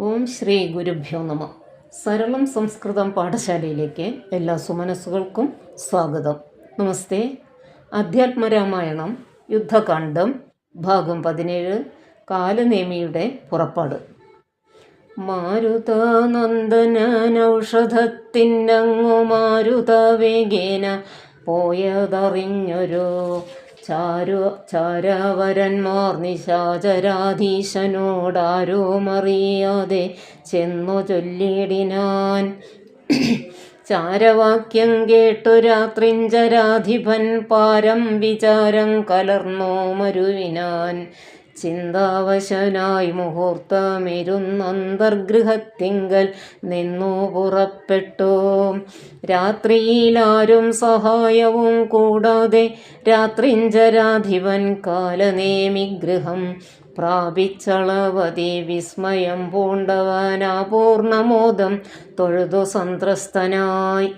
ഓം ശ്രീ ഗുരുഭ്യോ നമ. സരളം സംസ്കൃതം പാഠശാലയിലേക്ക് എല്ലാ സുമനസ്സുകൾക്കും സ്വാഗതം. നമസ്തേ. അധ്യാത്മരാമായണം യുദ്ധകാണ്ഡം ഭാഗം 17 കാലനേമിയുടെ പുറപ്പാട്. മാരുതാനന്ദനൗഷധത്തിനങ്ങു മാരുത വേഗേന പോയതറിഞ്ഞൊരു ചാരവരന്മാർ നിശാചരാധീശനോടാരോമറിയാതെ ചെന്നു ചൊല്ലിടിനാൻ. ചാരവാക്യം കേട്ടു രാത്രിഞ്ചരാധിപൻ പാരം വിചാരം കലർന്നോ മരുവിനാൻ. ചിന്താവശനായി മുഹൂർത്തമിരുന്നന്തർഗൃഹത്തിങ്കൽ നിന്നു പുറപ്പെട്ടു. രാത്രിയിലാരും സഹായവും കൂടാതെ രാത്രിഞ്ചരാധിപൻ കാലനേമിഗൃഹം പ്രാപിച്ചളവതി വിസ്മയം പൂണ്ടവനാപൂർണമോദം തൊഴുതു സന്ത്രസ്തനായി.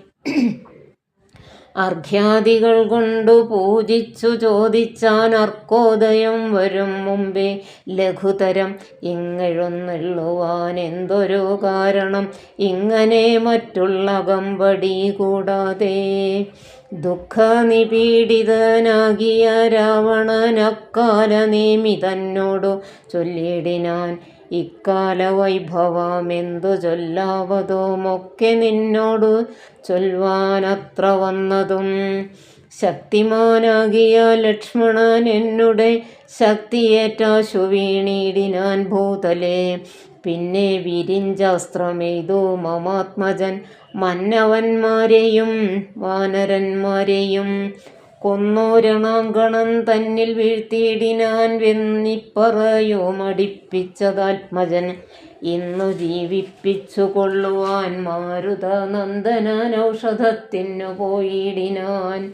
അർഘ്യാദികൾ കൊണ്ടു പൂജിച്ചു ചോദിച്ചാൻ അർക്കോദയം വരും മുമ്പേ ലഘുതരം ഇങ്ങെഴുന്നള്ളുവാൻ എന്തൊരു കാരണം, ഇങ്ങനെ മറ്റുള്ള കമ്പടി കൂടാതെ. ദുഃഖനിപീഡിതനാകിയ രാവണനക്കാലനേമി തന്നോടു ചൊല്ലിടിനാൻ. ഇക്കാല വൈഭവമെന്തു ചൊല്ലാവതുമൊക്കെ നിന്നോടു ചൊൽവാനത്ര വന്നതും. ശക്തിമാനാകിയ ലക്ഷ്മണൻ എന്നുടെ ശക്തിയേറ്റാശു വീണിടിനാൻ ഭൂതലേ. പിന്നെ വിരിഞ്ചാസ്ത്രമെയ്തു മമാത്മജൻ മന്നവന്മാരെയും വാനരന്മാരെയും കൊന്നു രണാങ്കണം തന്നിൽ വീഴ്ത്തിയിടിനാൻ വെന്നിപ്പറയോ മടിപ്പിച്ചതാത്മജൻ. ഇന്നു ജീവിപ്പിച്ചു കൊള്ളുവാൻ മാരുത നന്ദനൻ ഔഷധത്തിനു പോയിടിനാൻ.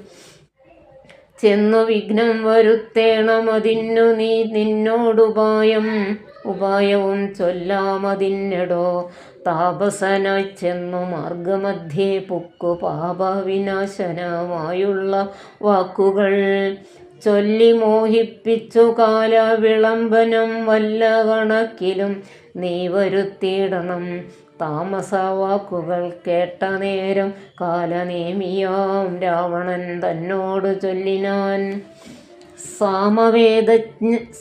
ചെന്നു വിഘ്നം വരുത്തേണമതിന്നു നീ നിന്നോടുപായവും ചൊല്ലാമതിന്നെടോ. താപസനായി ചെന്നു മാർഗമധ്യേ പുക്കു പാപവിനാശനമായുള്ള വാക്കുകൾ ചൊല്ലി മോഹിപ്പിച്ചു കാല വിളംബനം വല്ല കണക്കിലും നീ വരുത്തിയിടണം. താമസവാക്കുകൾ കേട്ട നേരം കാലനേമിയാം രാവണൻ തന്നോട് ചൊല്ലിനാൻ.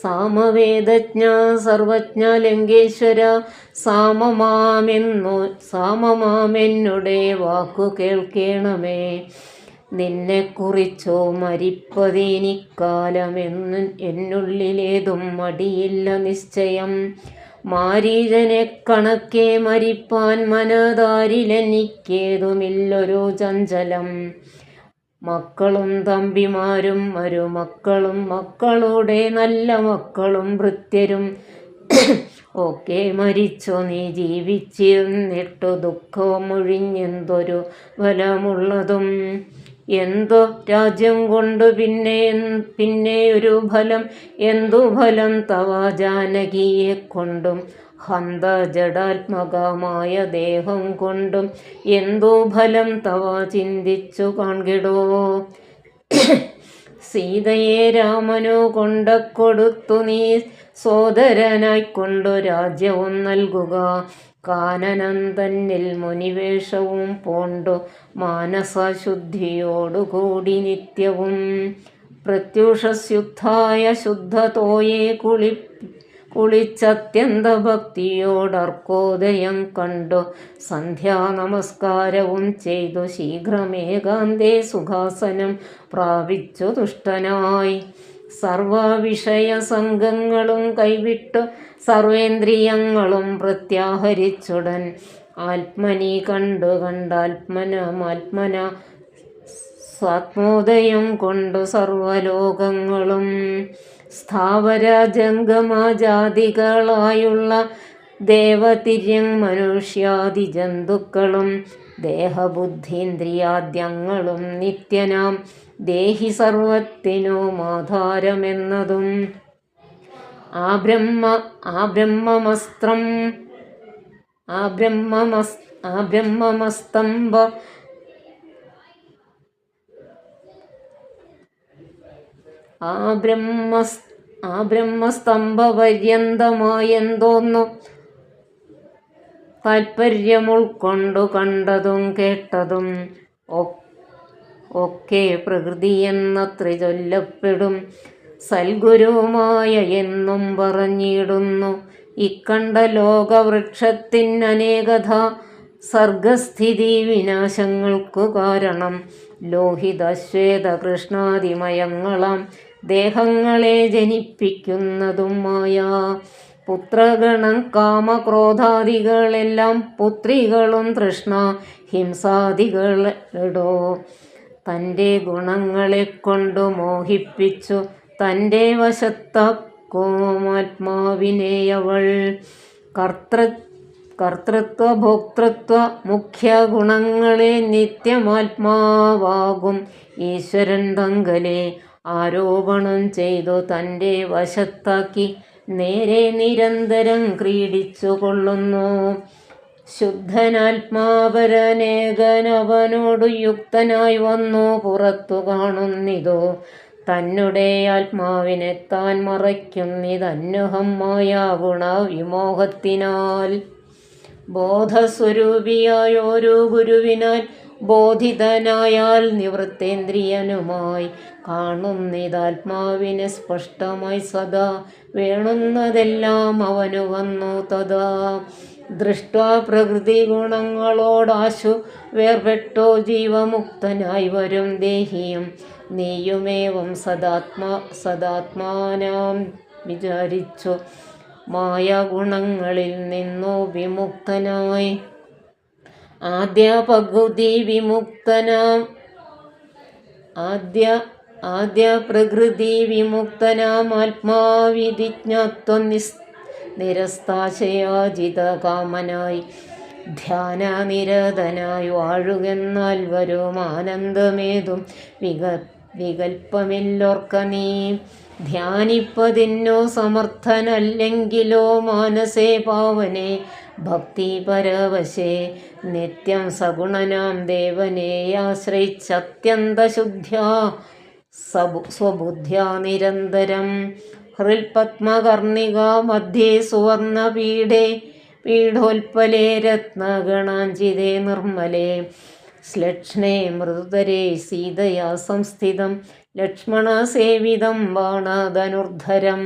സാമവേദജ്ഞ സർവജ്ഞ ലങ്കേശ്വര, സാമമാമെന്നുടെ വാക്കു കേൾക്കേണമേ. നിന്നെക്കുറിച്ചോ മരിപ്പതിനിക്കാലമെന്നു എന്നുള്ളിലേതും മടിയില്ല നിശ്ചയം. മാരീചനെ കണക്കെ മരിപ്പാൻ മനതാരിലെനിക്കേതുമില്ലൊരു ചഞ്ചലം. മക്കളും തമ്പിമാരും മരുമക്കളും മക്കളുടെ നല്ല മക്കളും ഭൃത്യരും ഒക്കെ മരിച്ചോ നീ ജീവിച്ചിരുന്നിട്ടു ദുഃഖമൊഴിഞ്ഞെന്തൊരു ഫലമുള്ളതും. എന്തോ രാജ്യം കൊണ്ടു പിന്നെ ഒരു ഫലം, എന്തു ഫലം തവ ജാനകിയെ കൊണ്ടും ഹന്ത ജഡാത്മകമായ ദേഹം കൊണ്ടും എന്തു ഫലം തവ ചിന്തിച്ചു കാൺകിടോ. സീതയെ രാമനു കൊണ്ടക്കൊടുത്തു നീ സോദരനായിക്കൊണ്ടു രാജ്യവും നൽകുക. കാനനം തന്നിൽ മുനിവേഷവും പോണ്ടു മാനസശുദ്ധിയോടുകൂടി നിത്യവും. പ്രത്യുഷസ്യുദ്ധായ ശുദ്ധതോയെ കുളിച്ചത്യന്ത ഭക്തിയോടർക്കോദയം കണ്ടു സന്ധ്യാനമസ്കാരവും ചെയ്തു ശീഘ്രമേകാന്തേ സുഖാസനം പ്രാപിച്ചു തുഷ്ടനായി. സർവവിഷയ സംഘങ്ങളും കൈവിട്ടു സർവേന്ദ്രിയങ്ങളും പ്രത്യാഹരിച്ചുടൻ ആത്മനി കണ്ടാത്മന സ്വാത്മോദയം കൊണ്ടു സർവലോകങ്ങളും സ്ഥാവര ജംഗമജാതികളായുള്ള ദേവതിര്യങ് മനുഷ്യാദി ജന്തുക്കളും ദേഹബുദ്ധീന്ദ്രിയാദ്യങ്ങളും നിത്യനാം ദേഹി സർവത്തിനും ആധാരമെന്നതും. ബ്രഹ്മസ്തംഭപര്യന്തമായെന്തോന്നു താൽപ്പര്യം ഉൾക്കൊണ്ടു കണ്ടതും കേട്ടതും ഒക്കെ പ്രകൃതിയെന്നത്ര ചൊല്ലപ്പെടും. സൽഗുരുമായ എന്നും പറഞ്ഞിടുന്നു ഇക്കണ്ട ലോകവൃക്ഷത്തിനനേകഥ സർഗസ്ഥിതി വിനാശങ്ങൾക്കു കാരണം. ലോഹിതശ്വേത കൃഷ്ണാതിമയങ്ങളാം ദേഹങ്ങളെ ജനിപ്പിക്കുന്നതും മായ. പുത്രഗണം കാമക്രോധാദികളെല്ലാം പുത്രികളും തൃഷ്ണ ഹിംസാദികളെടോ. തൻ്റെ ഗുണങ്ങളെ കൊണ്ടു മോഹിപ്പിച്ചു തൻ്റെ വശത്താക്കുമാത്മാവിനെയവൾ. കർത്തൃത്വ ഭോക്തൃത്വ മുഖ്യ ഗുണങ്ങളെ നിത്യമാത്മാവാകും ഈശ്വരൻ തങ്കലെ ആരോപണം ചെയ്തു തൻ്റെ വശത്താക്കി നേരെ നിരന്തരം ക്രീഡിച്ചു കൊള്ളുന്നു. ശുദ്ധനാത്മാപരനേകനവനോടു യുക്തനായി വന്നു പുറത്തു കാണുന്നിതോ. തന്നെ ആത്മാവിനെ താൻ മറയ്ക്കുന്നിതന്വഹം മായാഗുണ വിമോഹത്തിനാൽ. ബോധസ്വരൂപിയായൊരു ഗുരുവിനാൽ ബോധിതനായാൽ നിവൃത്തേന്ദ്രിയനുമായി കാണുന്നിതാത്മാവിനെ സ്പഷ്ടമായി സദാ. വേണുന്നതെല്ലാം അവനു വന്നു തഥാ. ദൃഷ്ട്വാ പ്രകൃതി ഗുണങ്ങളോടാശു വേർപെട്ടോ ജീവമുക്തനായി വരും ദേഹിയും. നീയുമേവം സദാത്മാനാം വിചാരിച്ചു മായ ഗുണങ്ങളിൽ നിന്നു വിമുക്തനായി. ആദ്യ പ്രകൃതി വിമുക്തനാം ആത്മാവിധിജ്ഞാത്വം നിരസ്താശയാജിത കാമനായി ധ്യാനനിരതനായി വാഴുകെന്നാൽ വരും ആനന്ദമേതും വികൽപ്പമില്ലോർക്ക നീ. ധ്യാനിപ്പതിന്നു സമർത്ഥനല്ലെങ്കിലോ മാനസേ പാവനെ ഭക്തി പരവശേ നിത്യം സഗുണനാം ദേവനെ ആശ്രയിച്ചത്യന്തശുദ്ധ്യാ സ്വബുദ്ധ്യാ നിരന്തരം. ഹൃൽപത്മകർണിക മധ്യേ സുവർണപീഠേ പീഠോൽപലേ രത്നഗണാഞ്ചിതേ നിർമ്മലേ ശ്ലക്ഷ്ണേ മൃദുതരേ സീതയാ സംസ്ഥിതം ലക്ഷ്മണസേവിതം ബാണധനുർധരം.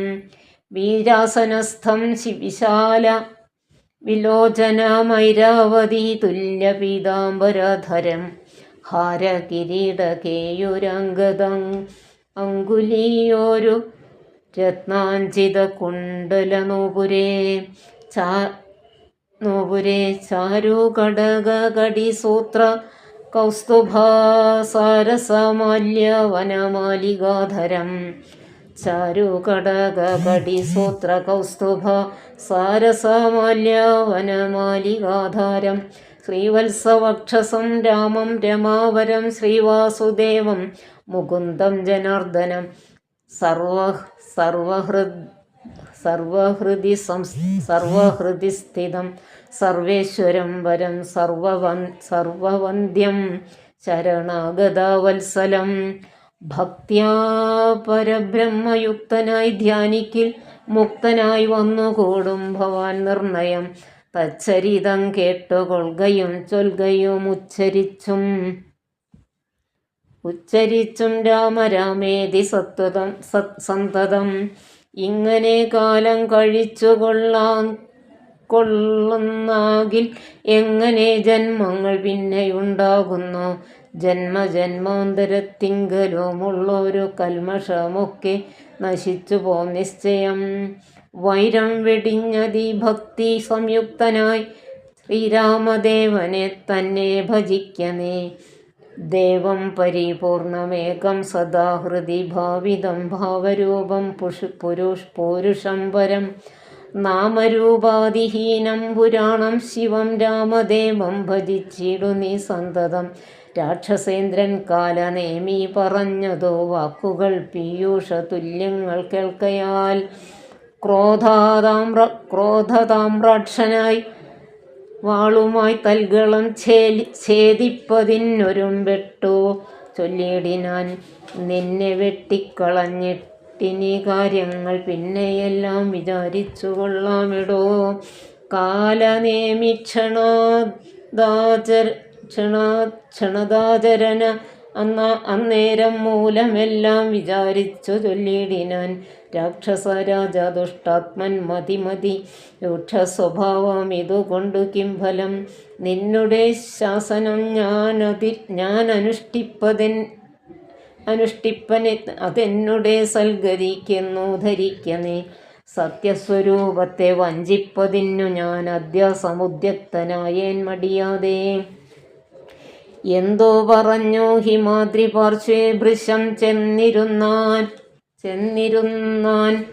വീരാസനസ്ഥം വിശാല വിലോചനമൈരാവതി തുല്യപീതാംബരധരം ഹാരകിരീടകേയുരംഗദം അങ്കുലീയോരു രത്നാഞ്ചിത കുണ്ടലനൂപുരേ ചാരുകടകടിസൂത്ര കൗസ്തുഭാസാരസമാല്യവനമാലികാധരം. ചാരുകടകടിസൂത്ര കൗസ്തുഭ സാരസമാല്യവനമാലികാധാരം. ശ്രീവത്സവക്ഷസം രാമം രമാവരം ശ്രീവാസുദേവം മുകുന്ദം ജനാർദ്ദനം സർവഹൃദി സ്ഥിതം സർവേശ്വരം വരം സർവവന്ദ്യം ശരണാഗതവത്സലം. ഭക്ത്യാ പരബ്രഹ്മയുക്തനായി ധ്യാനിക്കിൽ മുക്തനായി വന്നുകൂടും ഭവാൻ നിർണയം. തച്ചരിതം കേട്ടുകൊള്ളുകയും ചൊൽകയും ഉച്ചരിച്ചും രാമരാമേതി സന്തതം. ഇങ്ങനെ കാലം കഴിച്ചു കൊള്ളുന്നാകിൽ എങ്ങനെ ജന്മങ്ങൾ പിന്നെയുണ്ടാകുന്നു. ജന്മജന്മാന്തരത്തിങ്കലുമുള്ളൊരു കൽമഷമൊക്കെ നശിച്ചു പോം നിശ്ചയം. വൈരം വെടിഞ്ഞതി ഭക്തി സംയുക്തനായി ശ്രീരാമദേവനെ തന്നെ ഭജിക്കനേ. ദേവം പരിപൂർണമേകം സദാ ഹൃദി ഭാവിതം ഭാവരൂപം പുരുഷം പരം നാമരൂപാദിഹീനം പുരാണം ശിവം രാമദേവം ഭജിച്ചിടു നീ സന്തതം. രാക്ഷസേന്ദ്രൻ കാലനേമി പറഞ്ഞതോ വാക്കുകൾ പീയൂഷ തുല്യങ്ങൾ കേൾക്കയാൽ ക്രോധതാമ്രാക്ഷനായി വാളുമായി തൽഗളം ഛേദിപ്പതിനൊരുമ്പെട്ടു ചൊല്ലിയിടിനാൻ. നിന്നെ വെട്ടിക്കളഞ്ഞിട്ടിനി കാര്യങ്ങൾ പിന്നെയെല്ലാം വിചാരിച്ചു കൊള്ളാമിടോ. ക്ഷണദാചരന അന്നേരം മൂലമെല്ലാം വിചാരിച്ചു ചൊല്ലിടിനാൻ. രാക്ഷസരാജ ദുഷ്ടാത്മൻ മതി രൂക്ഷ സ്വഭാവം ഇതുകൊണ്ടു കിം ഫലം. നിന്നുടെ ശാസനം ഞാൻ അനുഷ്ഠിപ്പനെ അതെന്നുടെ സൽഗതിക്കെന്നു ധരിക്കനേ. സത്യസ്വരൂപത്തെ വഞ്ചിപ്പതിന്നു ഞാൻ അദ്യ സമുദ്യക്തനായേൻ മടിയാതെ. എന്തോ പറഞ്ഞു ഹിമാദ്രി പാർശ്വേ ഭൃശം ചെന്നിരുന്നാൻ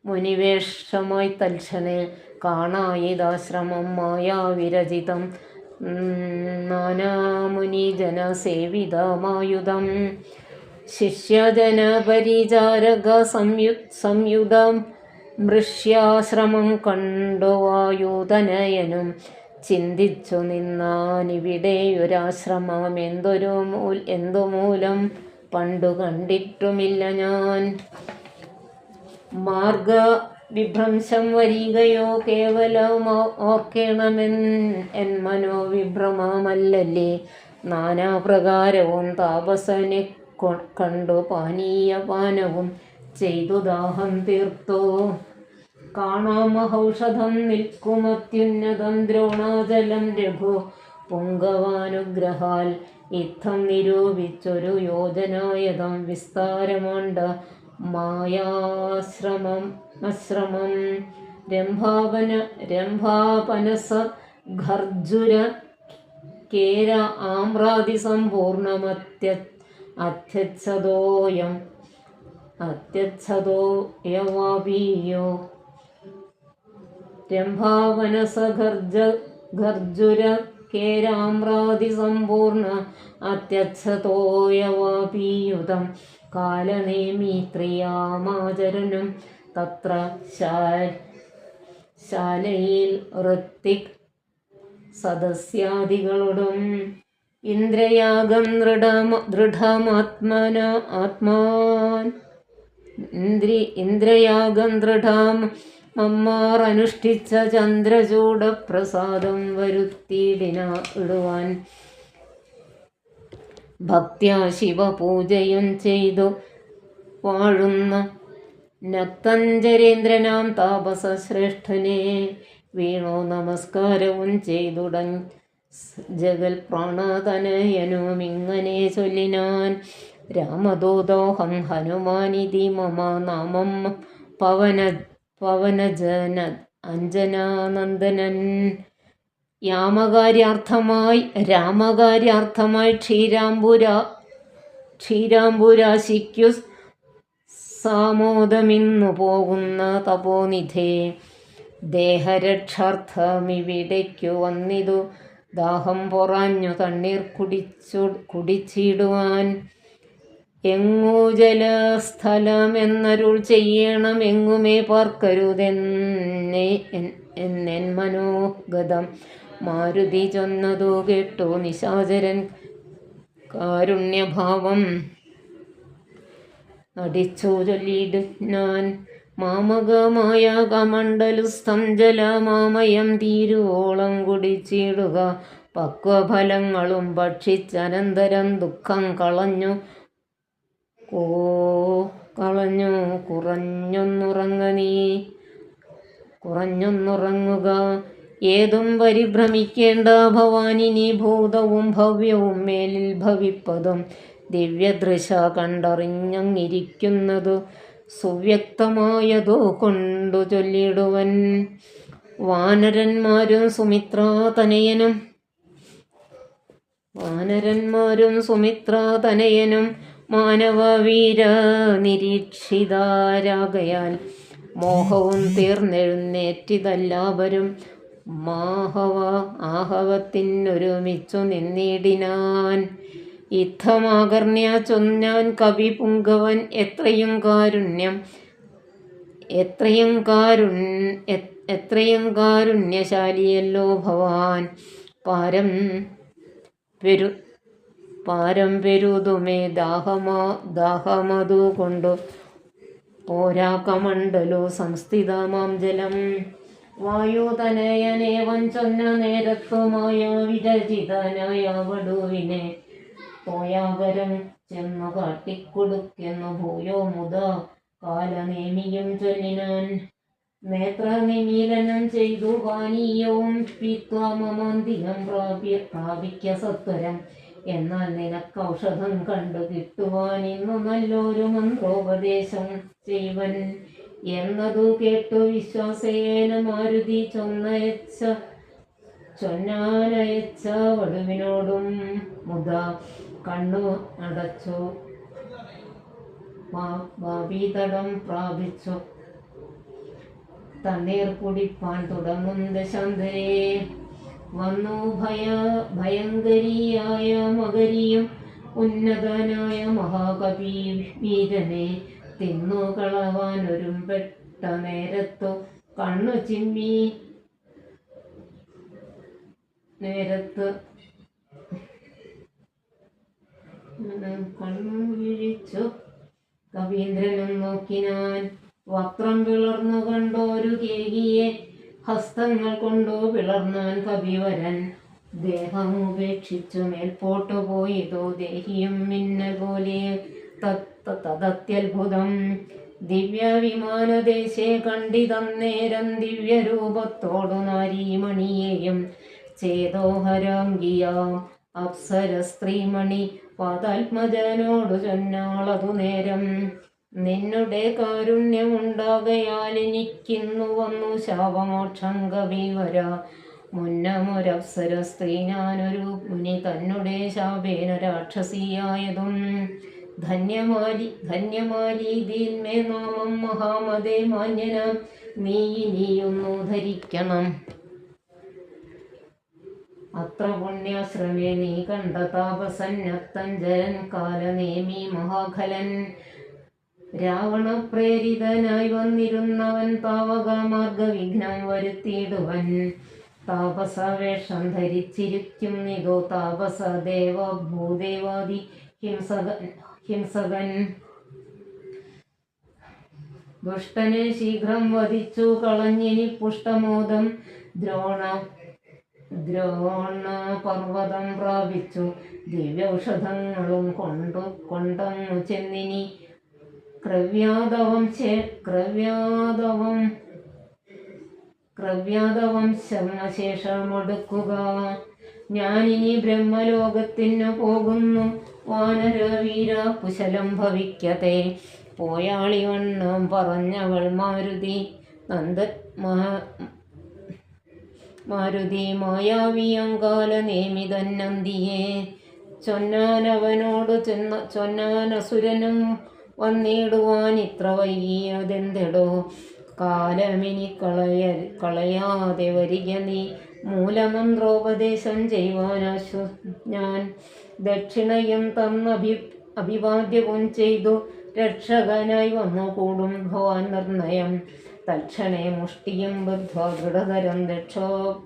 മുനിവേഷമായി തൽക്ഷണേ. കാണായിതാശ്രമം മായാവിരചിതം നാനാമുനിജന സേവിതമായുധം. ശിഷ്യജനപരിചാരക സംയുതം മൃഷ്യാശ്രമം കണ്ടു വായുതനയനും ചിന്തിച്ചു നിന്നാനിവിടെയൊരാശ്രമം എന്തുമൂലം പണ്ടു കണ്ടിട്ടുമില്ല ഞാൻ. മാർഗവിഭ്രംശം വരികയോ കേവലം ഓർക്കണമെൻ മനോവിഭ്രമമല്ലല്ലേ. നാനാപ്രകാരവും താപസനെ കണ്ടു പാനീയപാനവും ചെയ്തു ദാഹം തീർത്തു. കാണാമഹൗഷധം നിൽക്കുമത്യുന്നതം ദ്രോണാചലം രഘു പുങ്കവാനുഗ്രഹാൽ. ഇത്തം നിരൂപിച്ചൊരു യോജനായതം വിസ്താരമാണ്ട മായാശ്രമം. രംഭാപനസ ഖർജുര കേര ആമ്രാതി സമ്പൂർണമത്യച്ഛതോയവാപീയോ. രംഭാവനസഖർജുര കേരാമ്രാതി സമ്പൂർണ അത്യച്ഛതോയവാപീയുതം. കാലനേമിത്രിയാമാചരനും തത്ര ശാലയിൽ ഋത്തിക് സദസ്യാദികളോടും. ഇന്ദ്രയാഗം മമ്മാർ അനുഷ്ഠിച്ച ചന്ദ്രചൂഡപ്രസാദം വരുത്തിയിടുവാൻ. ഭക്ത്യാ ശിവപൂജയും ചെയ്തു വാഴുന്ന നക്തഞ്ചരേന്ദ്രനാം താപസശ്രേഷ്ഠനെ വീണു നമസ്കാരവും ചെയ്തുടൻ. ജഗൽ പ്രാണതനയനുമിങ്ങനെ ചൊല്ലിനാൻ. രാമദൂതോഹം ഹനുമാനിതി മമ നാമം പവനജന അഞ്ജനാനന്ദനൻ. രാമകാര്യാർത്ഥമായി ക്ഷീരാംബുരാശിക്കു സാമോദമിന്നു പോകുന്ന തപോനിധേ. ദേഹരക്ഷാർത്ഥമിവിടേക്കു വന്നിതു ദാഹം പൊറാഞ്ഞു തണ്ണീർ കുടിച്ചിടുവാൻ. എങ്ങു ജലസ്ഥലമെന്നരുൾ ചെയ്യണം എങ്ങുമേ പാർക്കരുതെന്നെൻ മനോഗതം. മാരുതി ചൊന്നതു കേട്ടു നിശാചരൻ കാരുണ്യഭാവം നടിച്ചു ചൊല്ലിടുന്നാൻ. മാമകമായ കമണ്ഡലുസ്ഥം ജലമാമയം തീരുവോളം കുടിച്ചിടുക. പക്വഫലങ്ങളും ഭക്ഷിച്ചനന്തരം ദുഃഖം കളഞ്ഞു കുറഞ്ഞൊന്നുറങ്ങുക. ഏതും പരിഭ്രമിക്കേണ്ട ഭവാനിനി ഭൂതവും ഭവ്യവും മേലിൽ ഭവിപ്പതും ദിവ്യദൃശ കണ്ടറിഞ്ഞങ്ങിരിക്കുന്നതു സുവ്യക്തമായതു കൊണ്ടു ചൊല്ലിടുവൻ. വാനരന്മാരും സുമിത്രാതനയനും മാനവവീര നിരീക്ഷിതാരാകയാൽ മോഹവും തീർന്നെഴുന്നേറ്റിതെല്ലാവരും ആഹവത്തിനൊരുമിച്ചു നിന്നിടിനാൻ. ഇത്തമാകർണ്യ ചൊന്നാൻ കവി പുങ്കവൻ. എത്രയും കാരുണ്യശാലിയല്ലോ ഭവാൻ. പാരം പെരുതുമേ ദാഹമതു കൊണ്ടു പോരാ കമണ്ഡലു സംസ്ഥിതമാം ജലം. വായുതനയനേവം ചൊന്ന നേരത്തുമായ വിരചിതനായ വടുവിനെ തോയാകരം ചെന്നു കാട്ടിക്കൊടുക്കെന്നു ഭൂയോ മുത കാലനേമിയും ചൊല്ലിനാൻ. നേത്രനിമീലനം ചെയ്തു പാനീയവും പീത്വാ മമാന്തികം പ്രാപിക്ക സത്വരം. എന്നാൽ നിനക്ക് ഔഷധം കണ്ടു കിട്ടുവാൻ ഇന്നു നല്ലൊരു മന്ത്രോപദേശം ചെയ്വൻ എന്നതു കേട്ടു വിശ്വാസേന മാരുതി ചൊന്നാനയച്ച വടുവിനോടും മുത കണ്ണു അടച്ചു ഭാവിതടം പ്രാപിച്ചു തണ്ണീർ കുടിപ്പാൻ തുടങ്ങും ദശാന്തരേ. വന്നു ഭയങ്കരിയായ മകരിയും ഉന്നതനായ മഹാകവി വീരനെ തിന്നു കളവാൻ ഒരുമ്പെട്ട നേരത്തു കണ്ണു ചിമ്മി കണ്ണു വിഴിച്ചു കവീന്ദ്രനും നോക്കിനാൻ. വക്രം പിളർന്നു കണ്ടോരു കേകിയെ ഹസ്തങ്ങൾ കൊണ്ടു പിളർന്നാൻ കവിവരൻ. ദേഹമുപേക്ഷിച്ചു മേൽപോട്ടു പോയിതോ ദേഹിയും മിന്നൽ പോലെ തദത്യത്ഭുതം. ദിവ്യവിമാനദേശേ കണ്ടിതന്നേരം ദിവ്യരൂപത്തോടു നാരീമണിയെയും ചേതോഹരാംഗിയാം അപ്സര സ്ത്രീമണി പാതാത്മജനോടു ചൊന്നാളതു നേരം. നിന്നുടെ കാരുണ്യമുണ്ടാകയാൽ എനിക്കിന്നു വന്നു ശാപമോക്ഷം കവിവര. മുന്നമൊരപ്സര സ്ത്രീ ഞാനൊരു മുനി തന്നെ ശാപേന രാക്ഷസിയായതും. ധന്യമാലീതിന്മേ നാമം മഹാമതേ മാന്യനാം നീ ഇനിയൊന്നു ധരിക്കണം. അത്ര പുണ്യാശ്രമേ നീ കണ്ട താപസന്നത്തഞ്ജരൻ കാലനേമി മഹാഖലൻ. രാവണപ്രേരിതനായി വന്നിരുന്നവൻ താവകമാർഗവിഘ്നം വരുത്തിയിടുവൻ. താപസവേഷം ധരിച്ചിരിക്കുന്നിതോ താപസ ദേവഭൂദേവാദി ഹിംസകൻ. ദുഷ്ടനെ ശീഘ്രം വധിച്ചു കളഞ്ഞിനി പുഷ്ടമോദം. ദ്രോണപർവ്വതം പ്രാപിച്ചു ദിവ്യൌഷധങ്ങളും കൊണ്ടങ്ങു ചെന്നിനി. ക്രവ്യാതവംശമശേഷമൊടുക്കുക. ഞാനിനി ബ്രഹ്മലോകത്തിനു പോകുന്നു. വാനരവീര കുശലം ഭവിക്കത്തെ. പോയാളിവണ്ണം പറഞ്ഞവൾ മാരുതി മായാവിയങ്കാല നേമിതന്നന്തിയെ. ചൊന്നാനസുരനും വന്നിടുവാൻ ഇത്ര വൈകിയതെന്തെടോ. കാലമിനി കളയാതെ വരിക നീ. മൂലമന്ത്രോപദേശം ചെയ്യുവാനാശു ഞാൻ. ദക്ഷിണയും അഭിവാദ്യവും ചെയ്തു രക്ഷകനായി വന്നു കൂടും ഭവാൻ നിർണയം. തൽക്ഷണേ മുഷ്ടിയും ബുദ്ധ്വാ ദൃഢതരം ദക്ഷോ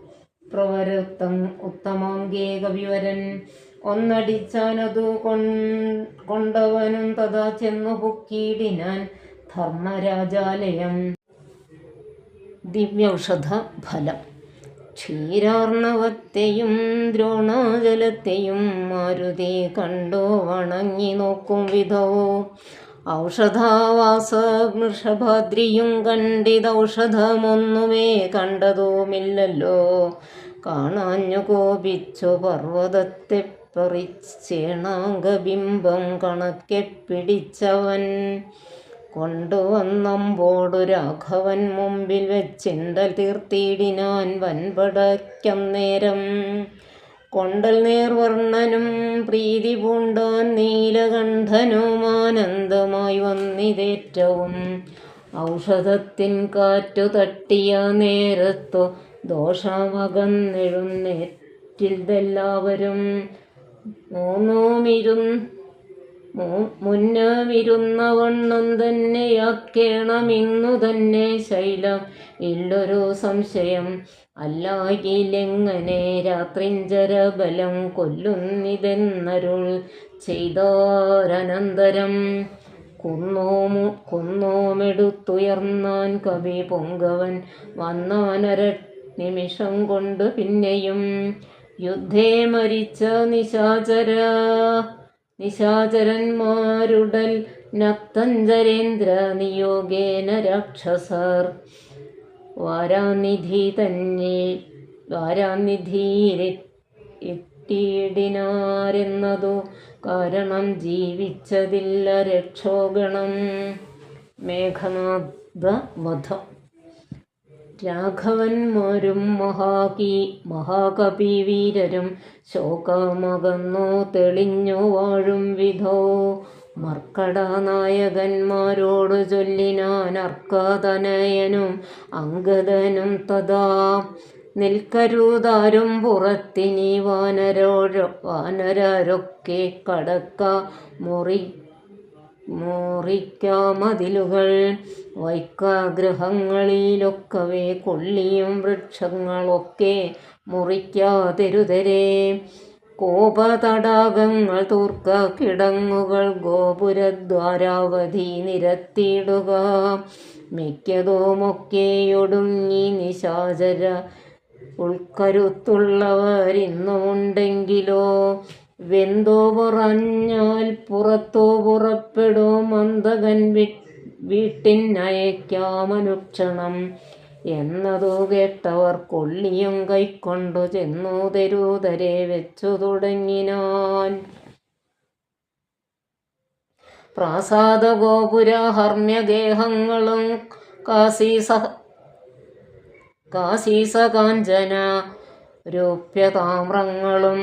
പ്രവരുത്തം ഉത്തമാംഗേ കവിവരൻ. ഒന്നടിച്ചാനതു കൊണ്ടവനും തഥാ ചെന്നു പൊക്കിയിടിനാൻ ധർമ്മരാജാലയം. ദിവ്യൌഷധ ഫലം. ക്ഷീരാർണവത്തെയും ദ്രോണാജലത്തെയും മാരുതി കണ്ടു വണങ്ങി നോക്കും വിധോ. ഔഷധാവാസ വൃഷഭാദ്രിയും കണ്ടിതൗഷധമൊന്നുമേ കണ്ടതുമില്ലല്ലോ. കാണാഞ്ഞു കോപിച്ചു പർവ്വതത്തെ പറിച്ചേണാംഗബിംബം കണക്കെ പിടിച്ചവൻ. കൊണ്ടുവന്നമ്പോടു രാഘവൻ മുമ്പിൽ വെച്ചിണ്ടൽ തീർത്തിയിടിനാൻ വൻപടയ്ക്കം നേരം. കൊണ്ടൽ നേർവർണ്ണനും പ്രീതി പൂണ്ടാൻ നീലകണ്ഠനുമാനന്ദമായി വന്നിതേറ്റവും. ഔഷധത്തിൻ കാറ്റു തട്ടിയ നേരത്തു ദോഷമകന്നെഴുന്നേറ്റിതെല്ലാവരും. മുന്നമിരുന്നവണ്ണം തന്നെയാക്കേണമിന്നു തന്നെ ശൈലം. ഇല്ലൊരു സംശയം അല്ലാകിലെങ്ങനെ രാത്രിഞ്ചരബലം കൊല്ലുന്നിതെന്നരുൾ ചെയ്തോരനന്തരം. കുന്നോമെടുത്തുയർന്നാൻ കവി പൊങ്കവൻ വന്നാനര നിമിഷം കൊണ്ട് പിന്നെയും. യുദ്ധേ മരിച്ച നിശാചരന്മാരുടൽ നക്തഞ്ചരേന്ദ്ര നിയോഗേന രാക്ഷസർ വാരാനിധിയിലെത്തിയിടിനാരെന്നതു കാരണം ജീവിച്ചതില്ല രക്ഷോഗണം. മേഘനാദ വധം. രാഘവന്മാരും മഹാകപിവീരരും ശോകമകന്നു തെളിഞ്ഞു വാഴും വിധോ മർക്കടനായകന്മാരോടു ചൊല്ലിനാൻ അർക്കതനയനും അംഗദനും തഥാ. നിൽക്കരുതാരും പുറത്തിനി വാനരരൊക്കെ കടക്ക മുറിക്കാമതിലുകൾ വൈക്കഗ്രഹങ്ങളിലൊക്കവേ കൊള്ളിയും വൃക്ഷങ്ങളൊക്കെ മുറിക്കാതെരുതരെ. കോപതടാകങ്ങൾ തൂർക്ക കിടങ്ങുകൾ ഗോപുരദ്വാരാവധി നിരത്തിയിടുക. മിക്കതുമൊക്കെയൊടുങ്ങി നിശാചര ഉൾക്കരുത്തുള്ളവരിന്നുമുണ്ടെങ്കിലോ വെന്തോ പറഞ്ഞാൽ പുറത്തോ പുറപ്പെടും അന്തകൻ വീട്ടിനയക്കാമനുക്ഷണം എന്നതു കേട്ടവർ കൊള്ളിയും കൈക്കൊണ്ടു ചെന്നു തെരുതരെ വെച്ചു തുടങ്ങിനാൻ. പ്രാസാദ ഗോപുര ഹർമ്മ്യഗേഹങ്ങളും കാശീസകാഞ്ചന രൂപ്യതാമ്രങ്ങളും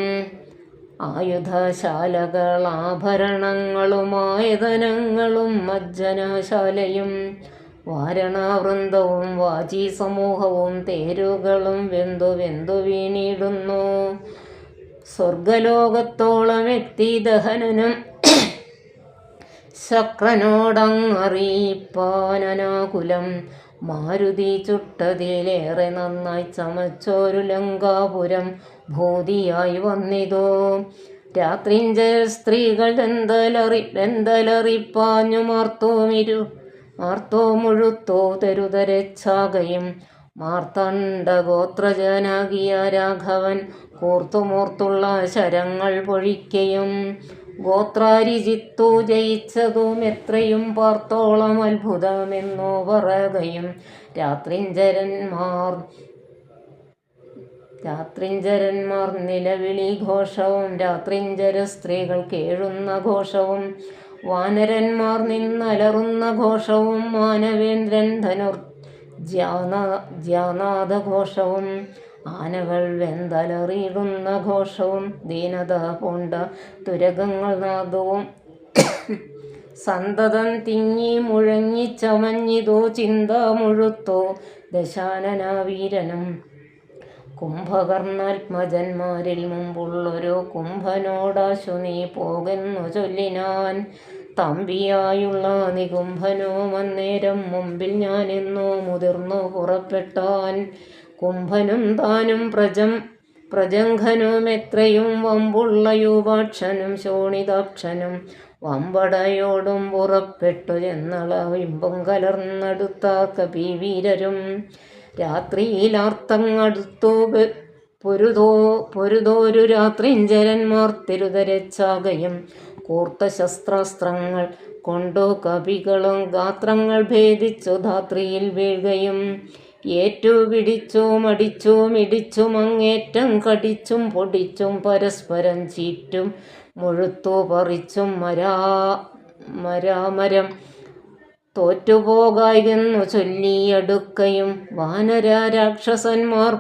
ആയുധശാലകളാഭരണങ്ങളുമായതനങ്ങളും മജ്ജനശാലയും വാരണവൃന്ദവും വാചീ സമൂഹവും തേരുകളും വെന്തു വീണിടുന്നു. സ്വർഗലോകത്തോളം എത്തി ദഹനനും ശക്രനോടങ്ങറിയിപ്പാനനാകുലം. മാരുതി ചുട്ടതിലേറെ നന്നായി ചമച്ചോരു ലങ്കാപുരം ഭൂതിയായി വന്നിതോ. രാത്രിഞ്ചൽ സ്ത്രീകൾ വെന്തലറിപ്പാഞ്ഞു മാർത്തോ മുഴുത്തോ തെരുതരച്ചാകയും. മാർത്തണ്ഡഗോത്രജനാകിയ രാഘവൻ കൂർത്തുമോർത്തുള്ള ശരങ്ങൾ പൊഴിക്കയും. ഗോത്രാരിജിത്തു ജയിച്ചതും എത്രയും പാർത്തോളം അത്ഭുതമെന്നു പറയുകയും. രാത്രിഞ്ചരന്മാർ നിലവിളി ഘോഷവും രാത്രിഞ്ചര സ്ത്രീകൾ കേഴുന്ന ഘോഷവും വാനരന്മാർ നിന്നലറുന്ന ഘോഷവും മാനവേന്ദ്രൻ ധ്യാനാദഘോഷവും ആനകൾ വെന്തലറിയിടുന്ന ഘോഷവും ദീനത പൂണ്ട തുരകങ്ങൾ നാദവും സന്തതം തിങ്ങി മുഴങ്ങിച്ചമഞ്ഞിതോ ചിന്ത മുഴുത്തോ ദശാനനവീരനും. കുംഭകർണാത്മജന്മാരിൽ മുമ്പുള്ളൊരു കുംഭനോടാശു നീ പോകെന്നു ചൊല്ലിനാൻ. തമ്പിയായുള്ള നികുംഭനും അന്നേരം മുമ്പിൽ ഞാനെന്നു മുതിർന്നു പുറപ്പെട്ടാൻ. കുംഭനും താനും പ്രജംഘനും എത്രയും വമ്പുള്ള യൂപാക്ഷനും ശോണിതാക്ഷനും വമ്പടയോടും പുറപ്പെട്ടു ചെന്നളവിമ്പം കലർന്നടുത്ത കപിവീരരും. രാത്രിയിലാർത്തങ്ങടുത്തു പൊരുതോരു രാത്രിഞ്ചരന്മാർ തെരുതരച്ചാകയും. കൂർത്ത ശസ്ത്രാസ്ത്രങ്ങൾ കൊണ്ടു കപികളും ഗാത്രങ്ങൾ ഭേദിച്ചു ധാത്രിയിൽ വീഴുകയും. ഏറ്റുപിടിച്ചും അടിച്ചും ഇടിച്ചും അങ്ങേറ്റം കടിച്ചും പൊടിച്ചും പരസ്പരം ചീറ്റും മുഴുത്തു പറിച്ചും മരാമരം തോറ്റുപോകായെന്നു ചൊല്ലിയടുക്കയും. വാനര രാക്ഷസന്മാർ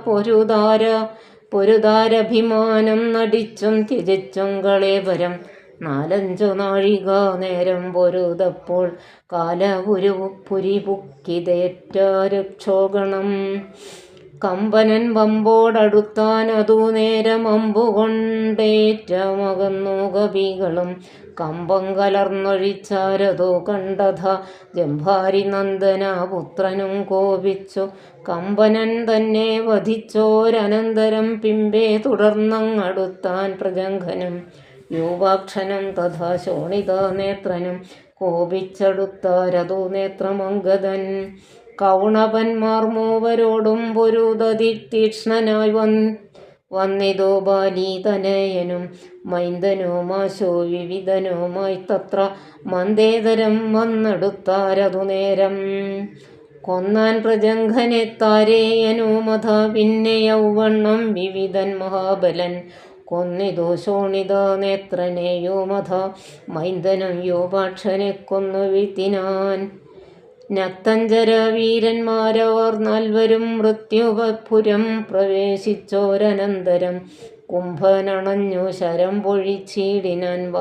പൊരുതാരഭിമാനം നടിച്ചും ത്യജിച്ചും കളേബരം. 4-5 നാഴിക നേരം പൊരുതപ്പോൾ കാലപുരിപുക്കിതേറ്റ രക്ഷോഗണം. കമ്പനൻ വമ്പോടടുത്താൻ അതു നേരം അമ്പുകൊണ്ടേറ്റമകന്നു കപികളും. കമ്പം കലർന്നൊഴിച്ചാരതോ കണ്ടഥ ജംഭാരി നന്ദന പുത്രനും കോപിച്ചു. കമ്പനൻ തന്നെ വധിച്ചോരനന്തരം പിമ്പേ തുടർന്നങ്ങടുത്താൻ പ്രജംഘനും യൂപാക്ഷനും തഥാ ശോണിതാനേത്രനും കോപിച്ചെടുത്താരതു നേത്രമംഗതൻ. കൗണപന്മാർ മൂവരോടും പൊരുതതി തീക്ഷ്ണനായി വന്നിതോ ബാലീതനയനും മൈന്ദനുമാശോ വിവിധനുമായി തത്ര മന്ദേതരം വന്നെടുത്താരതു നേരം. കൊന്നാൻ പ്രജംഘനെ താരേയനുമഥ പിന്നെ യൗവണ്ണം വിവിധൻ മഹാബലൻ. കൊന്നിതോ ശോണിത നേത്രനെയുമഥ മൈന്ദനം യോപാക്ഷനെ കൊന്നു വീഴ്ത്തിനാൻ. നക്തഞ്ചര വീരന്മാരവർ നാൽവരും മൃത്യുപുരം പ്രവേശിച്ചോരനന്തരം കുംഭനണഞ്ഞു ശരം പൊഴിച്ചിടിനാൻ.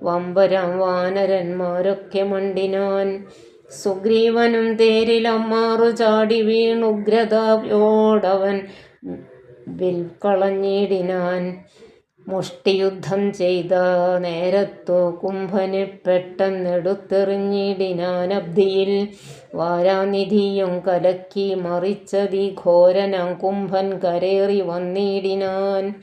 വമ്പരം വാനരന്മാരൊക്കെ മണ്ടിനാൻ. സുഗ്രീവനും തേരിലമ്മാറു ചാടി വീണുഗ്രതയോടവൻ വിൽക്കളഞ്ഞിടിനാൻ. മുഷ്ടിയുദ്ധം ചെയ്ത നേരത്തു കുംഭനെ പെട്ടെന്നെടുത്തെറിഞ്ഞിടിനാൻ. അബ്ധിയിൽ വാരാനിധിയും കലക്കി മറിച്ചതി ഘോരനാം കുംഭൻ കരേറി വന്നിടിനാൻ.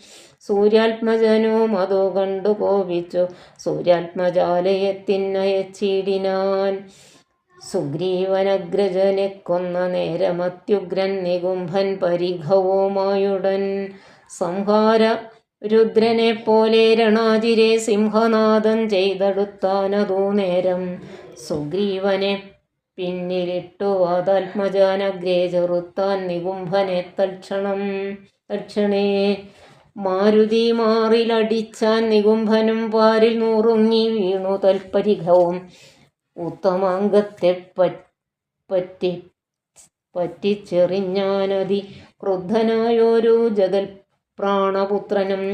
സൂര്യാത്മജനും അതു കണ്ടു കോപിച്ചു സൂര്യാത്മജാലയത്തിനയച്ചിടിനാൻ. സുഗ്രീവനഗ്രജനെ കൊന്ന നേരമത്യുഗ്രൻ നികുംഭൻ പരിഘവുമായുടൻ. സംഹാര രുദ്രനെ പോലെ രണാജിരെ സിംഹനാദം ചെയ്തെടുത്താനതു നേരം. സുഗ്രീവനെ പിന്നിലിട്ടു വാതാത്മജാനഗ്രേ ചെറുത്താൻ നികുംഭനെ തൽക്ഷണേ. മാരുതി മാറിലടിച്ചാൻ നികുംഭനും പാരിൽ നൂറുങ്ങി വീണു തൽപരിഘവും. ഉത്തമാംഗത്തെ പറ്റിച്ചെറിഞ്ഞാനതി ക്രുദ്ധനായൊരു ജഗൽ പ്രാണപുത്രനും.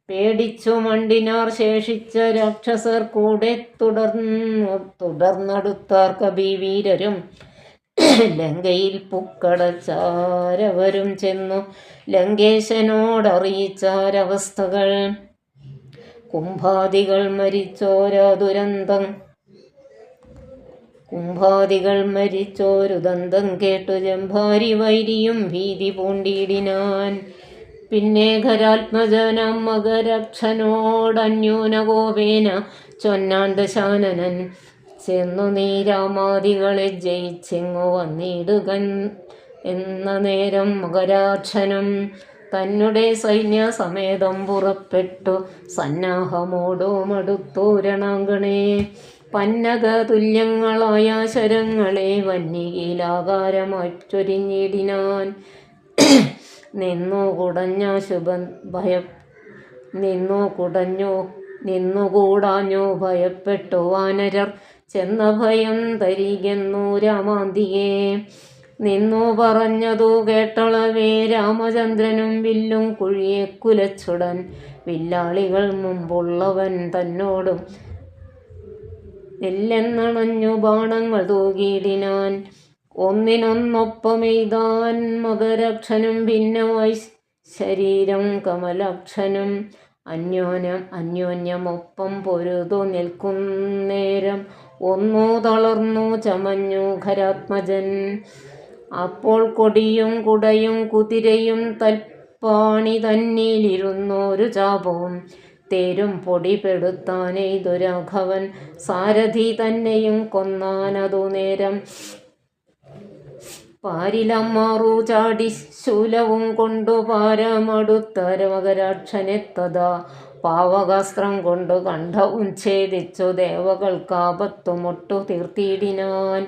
പേടിച്ചു മണ്ടിനാർ ശേഷിച്ച രാക്ഷസർ കൂടെ തുടർന്നടുത്താർ കപിവീരരും. ലങ്കയിൽ പുക്കടച്ചാരവരും ചെന്നു ലങ്കേശനോടറിയിച്ചാരവസ്ഥകൾ. കുംഭാദികൾ മരിച്ചോരു ദന്തം കേട്ടു ജംഭാരി വൈരിയും ഭീതി പൂണ്ടിടിനാൻ. പിന്നെ ഖരാത്മജനം മകരക്ഷനോടന്യൂനകോപേന ചൊന്നാൻ ദശാനനൻ. ചെന്നു നീ രാമാദികളെ ജയിച്ചെങ്ങു വന്നിടുക എന്ന നേരം മകരാക്ഷനും തന്നെ സൈന്യസമേതം പുറപ്പെട്ടു സന്നാഹമോടുമടുത്തു രണാങ്കണേ. പന്നക തുല്യങ്ങളായ ശരങ്ങളെ വന്യകീലാകാരമായി ചൊരിഞ്ഞിടിനാൻ. നിന്നുകൂടാഞ്ഞു ഭയപ്പെട്ടു വാനരർ ചെന്ന ഭയം തരികെന്നു രാമാന്തികെ. നിന്നു പറഞ്ഞതു കേട്ടളവേ രാമചന്ദ്രനും വില്ലും കുഴിയെ കുലച്ചുടൻ. വില്ലാളികൾ മുമ്പുള്ളവൻ തന്നോടും എല്ലെന്നണഞ്ഞു ബാണങ്ങൾ തൂകിയിടിനാൻ. ഒന്നിനൊന്നൊപ്പമെയ്താൻ മകരക്ഷനും ഭിന്നമായി ശരീരം കമലക്ഷനും. അന്യോന്യമൊപ്പം പൊരുതു നിൽക്കുന്നേരം ഒന്നു തളർന്നു ചമഞ്ഞു ഖരാത്മജൻ. അപ്പോൾ കൊടിയും കുടയും കുതിരയും തൽപ്പാണി തന്നിലിരുന്നൊരു ചാപവും. തേരും പൊടിപെടുത്താനെയ്തു രാഘവൻ സാരഥി തന്നെയും കൊന്നാനതു നേരം. പാരിലമ്മാറു ചാടി ശൂലവും കൊണ്ടു പാരമടുത്ത മകരാക്ഷനെത്തതാ. പാവകാസ്ത്രം കൊണ്ടു കണ്ഠവും ഛേദിച്ചു ദേവകൾക്കാപത്തുമൊട്ടു തീർത്തിയിടിനാൻ.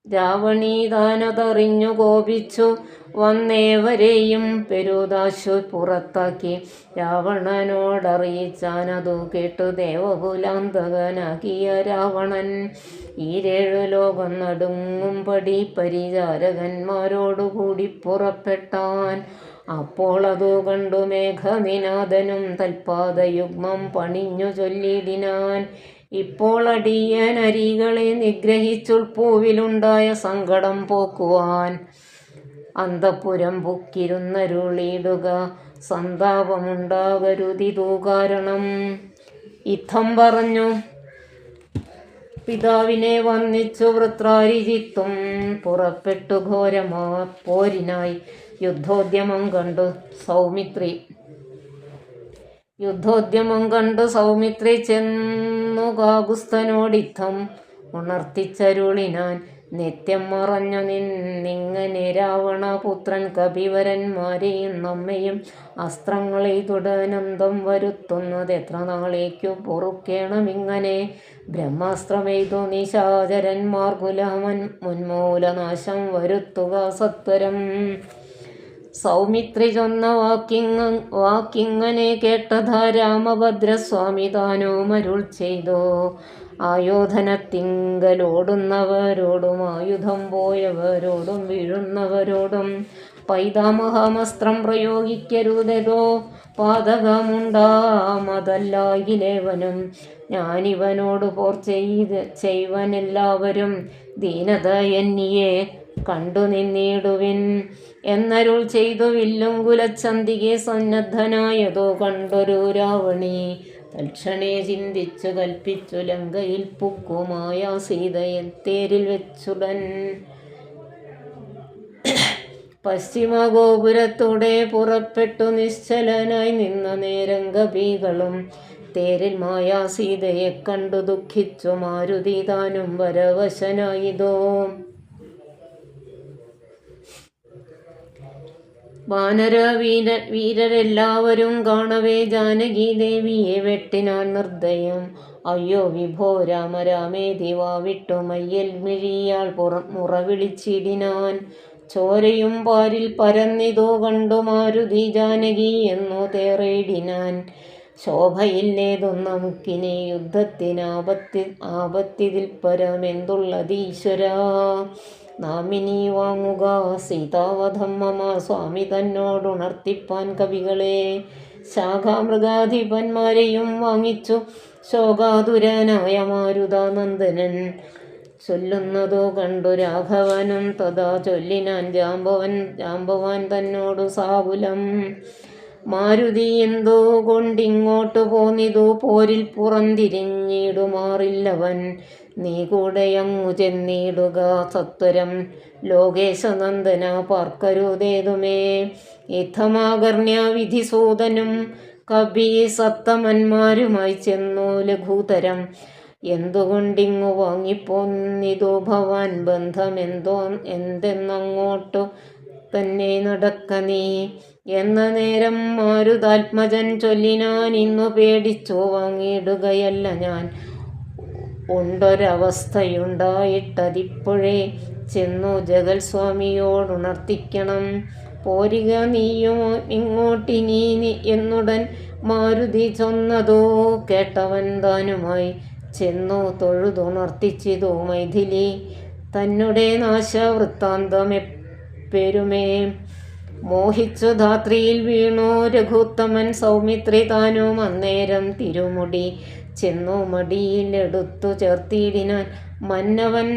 രാവണീതാനതറിഞ്ഞു കോപിച്ചു വന്നേവരെയും പെരുതാശു പുറത്താക്കി. രാവണനോടറിയിച്ചാനതു കേട്ടു ദേവകുലാന്തകനാകിയ രാവണൻ. ഈരേഴു ലോകം നടുങ്ങുംപടി പരിചാരകന്മാരോടുകൂടി പുറപ്പെട്ടാൻ. അപ്പോൾ അതു കണ്ടു മേഘനിനാഥനും തൽപാദയുഗ്മം പണിഞ്ഞു ചൊല്ലിടിനാൻ. ഇപ്പോൾ അടിയനരികളെ നിഗ്രഹിച്ചുൾപ്പൂവിലുണ്ടായ സങ്കടം പോക്കുവാൻ അന്തഃപുരം പുക്കിരുന്നരുളിയിടുക. സന്താപമുണ്ടാകരുതിതു കാരണം. ഇത്തം പറഞ്ഞു പിതാവിനെ വന്ദിച്ചു വൃത്രാരിജിത്തും പുറപ്പെട്ടു ഘോരമാ പോരിനായി. യുദ്ധോദ്യമം കണ്ടു സൗമിത്രി യുദ്ധോദ്യമം കണ്ടു സൗമിത്രി ചെന്നു കാകുസ്ഥനോടിത്തം ഉണർത്തിച്ചരുളിനാൻ. നിത്യം മറഞ്ഞു നിന്നിങ്ങനെ രാവണപുത്രൻ കപിവരന്മാരെയും നമ്മയും അസ്ത്രങ്ങളെയ്തുടനന്തം വരുത്തുന്നത് എത്ര നാളേക്കു പൊറുക്കേണമിങ്ങനെ. ബ്രഹ്മാസ്ത്രമെയ്തു നിശാചരന്മാർ മുന്മൂലനാശം വരുത്തുക സത്വരം. സൗമിത്രി ചൊന്ന വാക്കിങ്ങനെ കേട്ടതാ രാമഭദ്രസ്വാമി താനുമരുൾ ചെയ്തു. ആയോധനത്തിങ്കലോടുന്നവരോടും ആയുധം പോയവരോടും വീഴുന്നവരോടും പൈതാമഹമസ്ത്രം പ്രയോഗിക്കരുതെതോ പാതകമുണ്ടാമതല്ലായിലേവനും. ഞാനിവനോട് പോർ ചെയ്വനെല്ലാവരും ദീനത എന്നിയെ കണ്ടു നിന്നിടുവിൻ എന്നരുൾ ചെയ്തു. വില്ലും കുലച്ചന്തികെ സന്നദ്ധനായതോ കണ്ടൊരു രാവണി തൽക്ഷണേ ചിന്തിച്ചു കൽപ്പിച്ചു ലങ്കയിൽ പുക്കുമായ സീതയെ തേരിൽ വെച്ചുടൻ പശ്ചിമഗോപുരത്തൂടെ പുറപ്പെട്ടു. നിശ്ചലനായി നിന്ന നേരം കപികളും തേരിൽ മായാ സീതയെ കണ്ടു ദുഃഖിച്ചു. മാരുതി താനും വരവശനായിതോ. വാനര വീരരെല്ലാവരും കാണവേ ജാനകി ദേവിയെ വെട്ടിനാൻ നിർദ്ദയം. അയ്യോ വിഭോ രാമ രാമേതി വാവിട്ടു മയ്യൽ മിഴിയാൾ മുറവിളിച്ചിടിനാൻ. ചോരയും പാരിൽ പരന്നിതോ കണ്ടു മാരുതി ജാനകി എന്നു തേറേടിനാൻ. ശോഭയില്ലേതും നമുക്കിനി യുദ്ധത്തിനാപത്തിതിൽ പരമെന്തുള്ളതീശ്വരാ. നാമിനി വാങ്ങുക സീതാവധം മമ സ്വാമി തന്നോടുണർത്തിപ്പാൻ കവികളെ. ശാഖാമൃഗാധിപന്മാരെയും വാങ്ങിച്ചു ശോകാതുരനായ മാരുതാനന്ദനൻ. ചൊല്ലുന്നതോ കണ്ടു രാഘവനും തഥാ ചൊല്ലിനാൻ ജാമ്പവാൻ തന്നോടു സാകുലം. മാരുതി എന്തോ കൊണ്ടിങ്ങോട്ടു പോന്നിതു പോരിൽ പുറംതിരിഞ്ഞിടുമാറില്ലവൻ. നീ കൂടെയങ്ങു ചെന്നിടുക സത്വരം ലോകേശനന്ദന പാർക്കരുതേതുമേ. യുദ്ധമാകർണ്യ വിധിസൂതനും കപി സത്തമന്മാരുമായി ചെന്നു ലഘുതരം. എന്തുകൊണ്ടിങ്ങു വാങ്ങിപ്പോന്നിതു ഭവാൻ എന്തെന്നങ്ങോട്ടു തന്നെ നടക്ക നീ എന്ന നേരം മാരുതാത്മജൻ ചൊല്ലിനാൻ. ഇന്നു പേടിച്ചു വാങ്ങിയിടുകയല്ല ഞാൻ, ഉണ്ടൊരവസ്ഥയുണ്ടായിട്ടതിപ്പോഴേ ചെന്നു ജഗൽ സ്വാമിയോടുണർത്തിക്കണം. പോരിക നീയും ഇങ്ങോട്ടിനി എന്നുടൻ മാരുതി ചൊന്നതോ കേട്ടവൻ താനുമായി ചെന്നു തൊഴുതുണർത്തിച്ചിതു മൈഥിലി തന്നെ നാശവൃത്താന്തമെപ്പെരുമേ. മോഹിച്ചു ധാത്രിയിൽ വീണു രഘുത്തമൻ സൗമിത്രി താനും അന്നേരം തിരുമുടി ചെന്നു മടിയിലെടുത്തു ചേർത്തിടിനാൻ. മന്നവൻ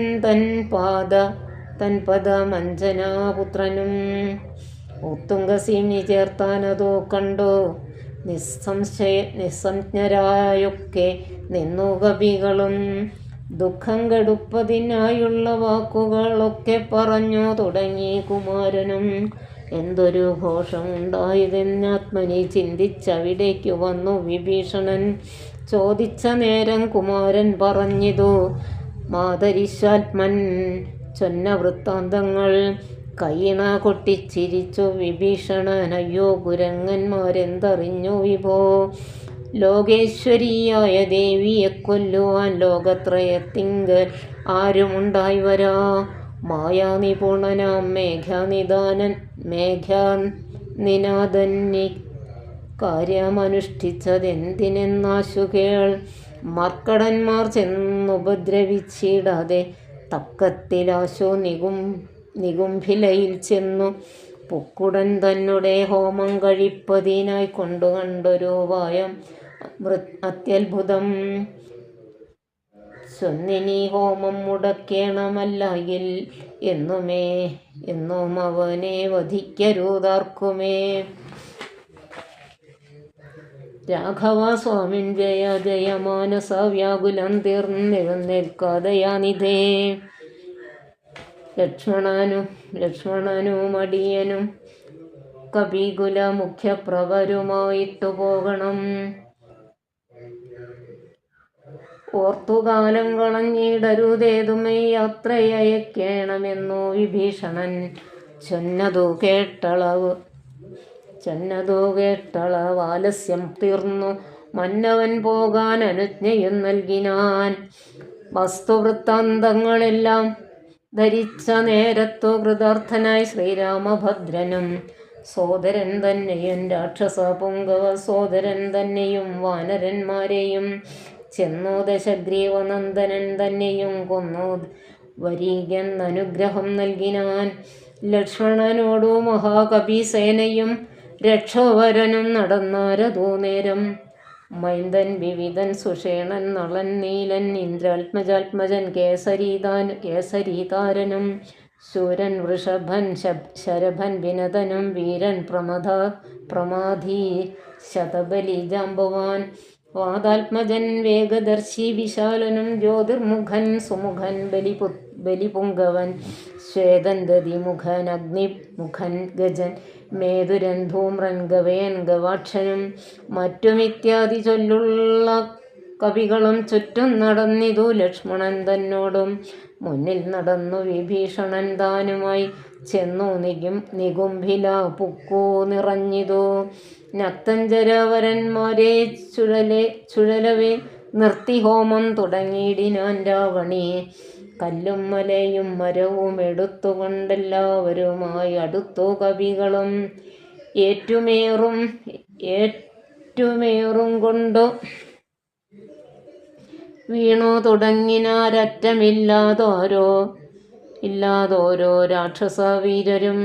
തൻ പദമഞ്ജനാപുത്രനും ഉത്തുംഗസീമി ചേർത്താനതോ കണ്ടോ നിസ്സംജ്ഞരായൊക്കെ നിന്നു കവികളും. ദുഃഖം കെടുപ്പതിനായുള്ള വാക്കുകളൊക്കെ പറഞ്ഞു തുടങ്ങി കുമാരനും. എന്തൊരു ഘോഷമുണ്ടായതെന്നാത്മനി ചിന്തിച്ചവിടേക്കു വന്നു വിഭീഷണൻ. ചോദിച്ച നേരം കുമാരൻ പറഞ്ഞിതു മാതരിശ്വാത്മൻ ചൊന്ന വൃത്താന്തങ്ങൾ. കൈണ കൊട്ടിച്ചിരിച്ചു വിഭീഷണൻ. അയ്യോ കുരങ്ങന്മാരെന്തറിഞ്ഞു വിഭോ. ലോകേശ്വരിയായ ദേവിയെ കൊല്ലുവാൻ ലോകത്രയത്തിങ്കൽ ആരുമുണ്ടായി വരാ. മായാനിപുണനാം മേഘാനിനാഥന്നി കാര്യമനുഷ്ഠിച്ചതെന്തിനെന്നാശു കേൾ. മർക്കടന്മാർ ചെന്നുപദ്രവിച്ചിടാതെ തക്കത്തിലാശു നികുംഭിലയിൽ ചെന്നു പുക്കുടൻ തന്നെ ഹോമം കഴിപ്പതിനായി കൊണ്ടു കണ്ടൊരു ഉപായം അത്യത്ഭുതം. ചൊന്നിനി ഹോമം മുടക്കേണമല്ലായിൽ എന്നും അവനെ വധിക്കരുതാർക്കുമേ. രാഘവ സ്വാമിൻ ജയ ജയ മാനസ വ്യാകുലം തീർന്നെഴുന്നേൽക്കാതയാനിധേ. ലക്ഷ്മണനും അടിയനും കപികുല മുഖ്യപ്രവരുമായിട്ടു പോകണം. ഓർത്തുകാലം കളഞ്ഞിടരുതേതുമൈ യാത്രയയക്കേണമെന്നു വിഭീഷണൻ ചൊന്നതു കേട്ടളവാലസ്യം തീർന്നു മന്നവൻ പോകാൻ അനുജ്ഞയും നൽകിനാൻ. വസ്തുവൃത്താന്തങ്ങളെല്ലാം ധരിച്ച നേരത്തു കൃതാർത്ഥനായി ശ്രീരാമഭദ്രനും സോദരൻ തന്നെയും രാക്ഷസ പുങ്കവ സോദരൻ തന്നെയും വാനരന്മാരെയും ചെന്നു ദശഗ്രീവനന്ദനൻ തന്നെയും കൊന്നു വരീകെന്നനുഗ്രഹം നൽകിനാൻ. ലക്ഷ്മണനോടു മഹാകപിസേനയും രക്ഷോവരനും നടന്നാരതൂ നേരം. മൈന്ദൻ വിവിധൻ സുഷേണൻ നളൻ നീലൻ ഇന്ദ്രാത്മജാത്മജൻ കേസരീതാരനും ശൂരൻ വൃഷഭൻ ശരഭൻ വിനതനും വീരൻ പ്രമാധി ശതബലി ജാമ്പവാൻ വാതാത്മജൻ വേഗദർശി വിശാലനും ജ്യോതിർമുഖൻ സുമുഖൻ ബലിപുങ്കവൻ ശ്വേതൻ ദതിമുഖൻ അഗ്നിമുഖൻ ഗജൻ മേതുരൻ ധൂമ്രൻ ഗവയൻ ഗവാക്ഷനും മറ്റുമിത്യാദി ചൊല്ലുള്ള കവികളും ചുറ്റും നടന്നിതു ലക്ഷ്മണൻ തന്നോടും. മുന്നിൽ നടന്നു വിഭീഷണൻ താനുമായി ചെന്നു നികുംഭില പുക്കു നിറഞ്ഞിതു. നക്തഞ്ചരവരന്മാരെ ചുഴലവേ നിർത്തി ഹോമം തുടങ്ങിയിടിനാൻ രാവണി. കല്ലും മലയും മരവും എടുത്തുകൊണ്ടെല്ലാവരുമായി അടുത്തു കവികളും ഏറ്റുമേറും കൊണ്ടു വീണു തുടങ്ങിനാരറ്റമില്ലാതോരോ രാക്ഷസവീരരും.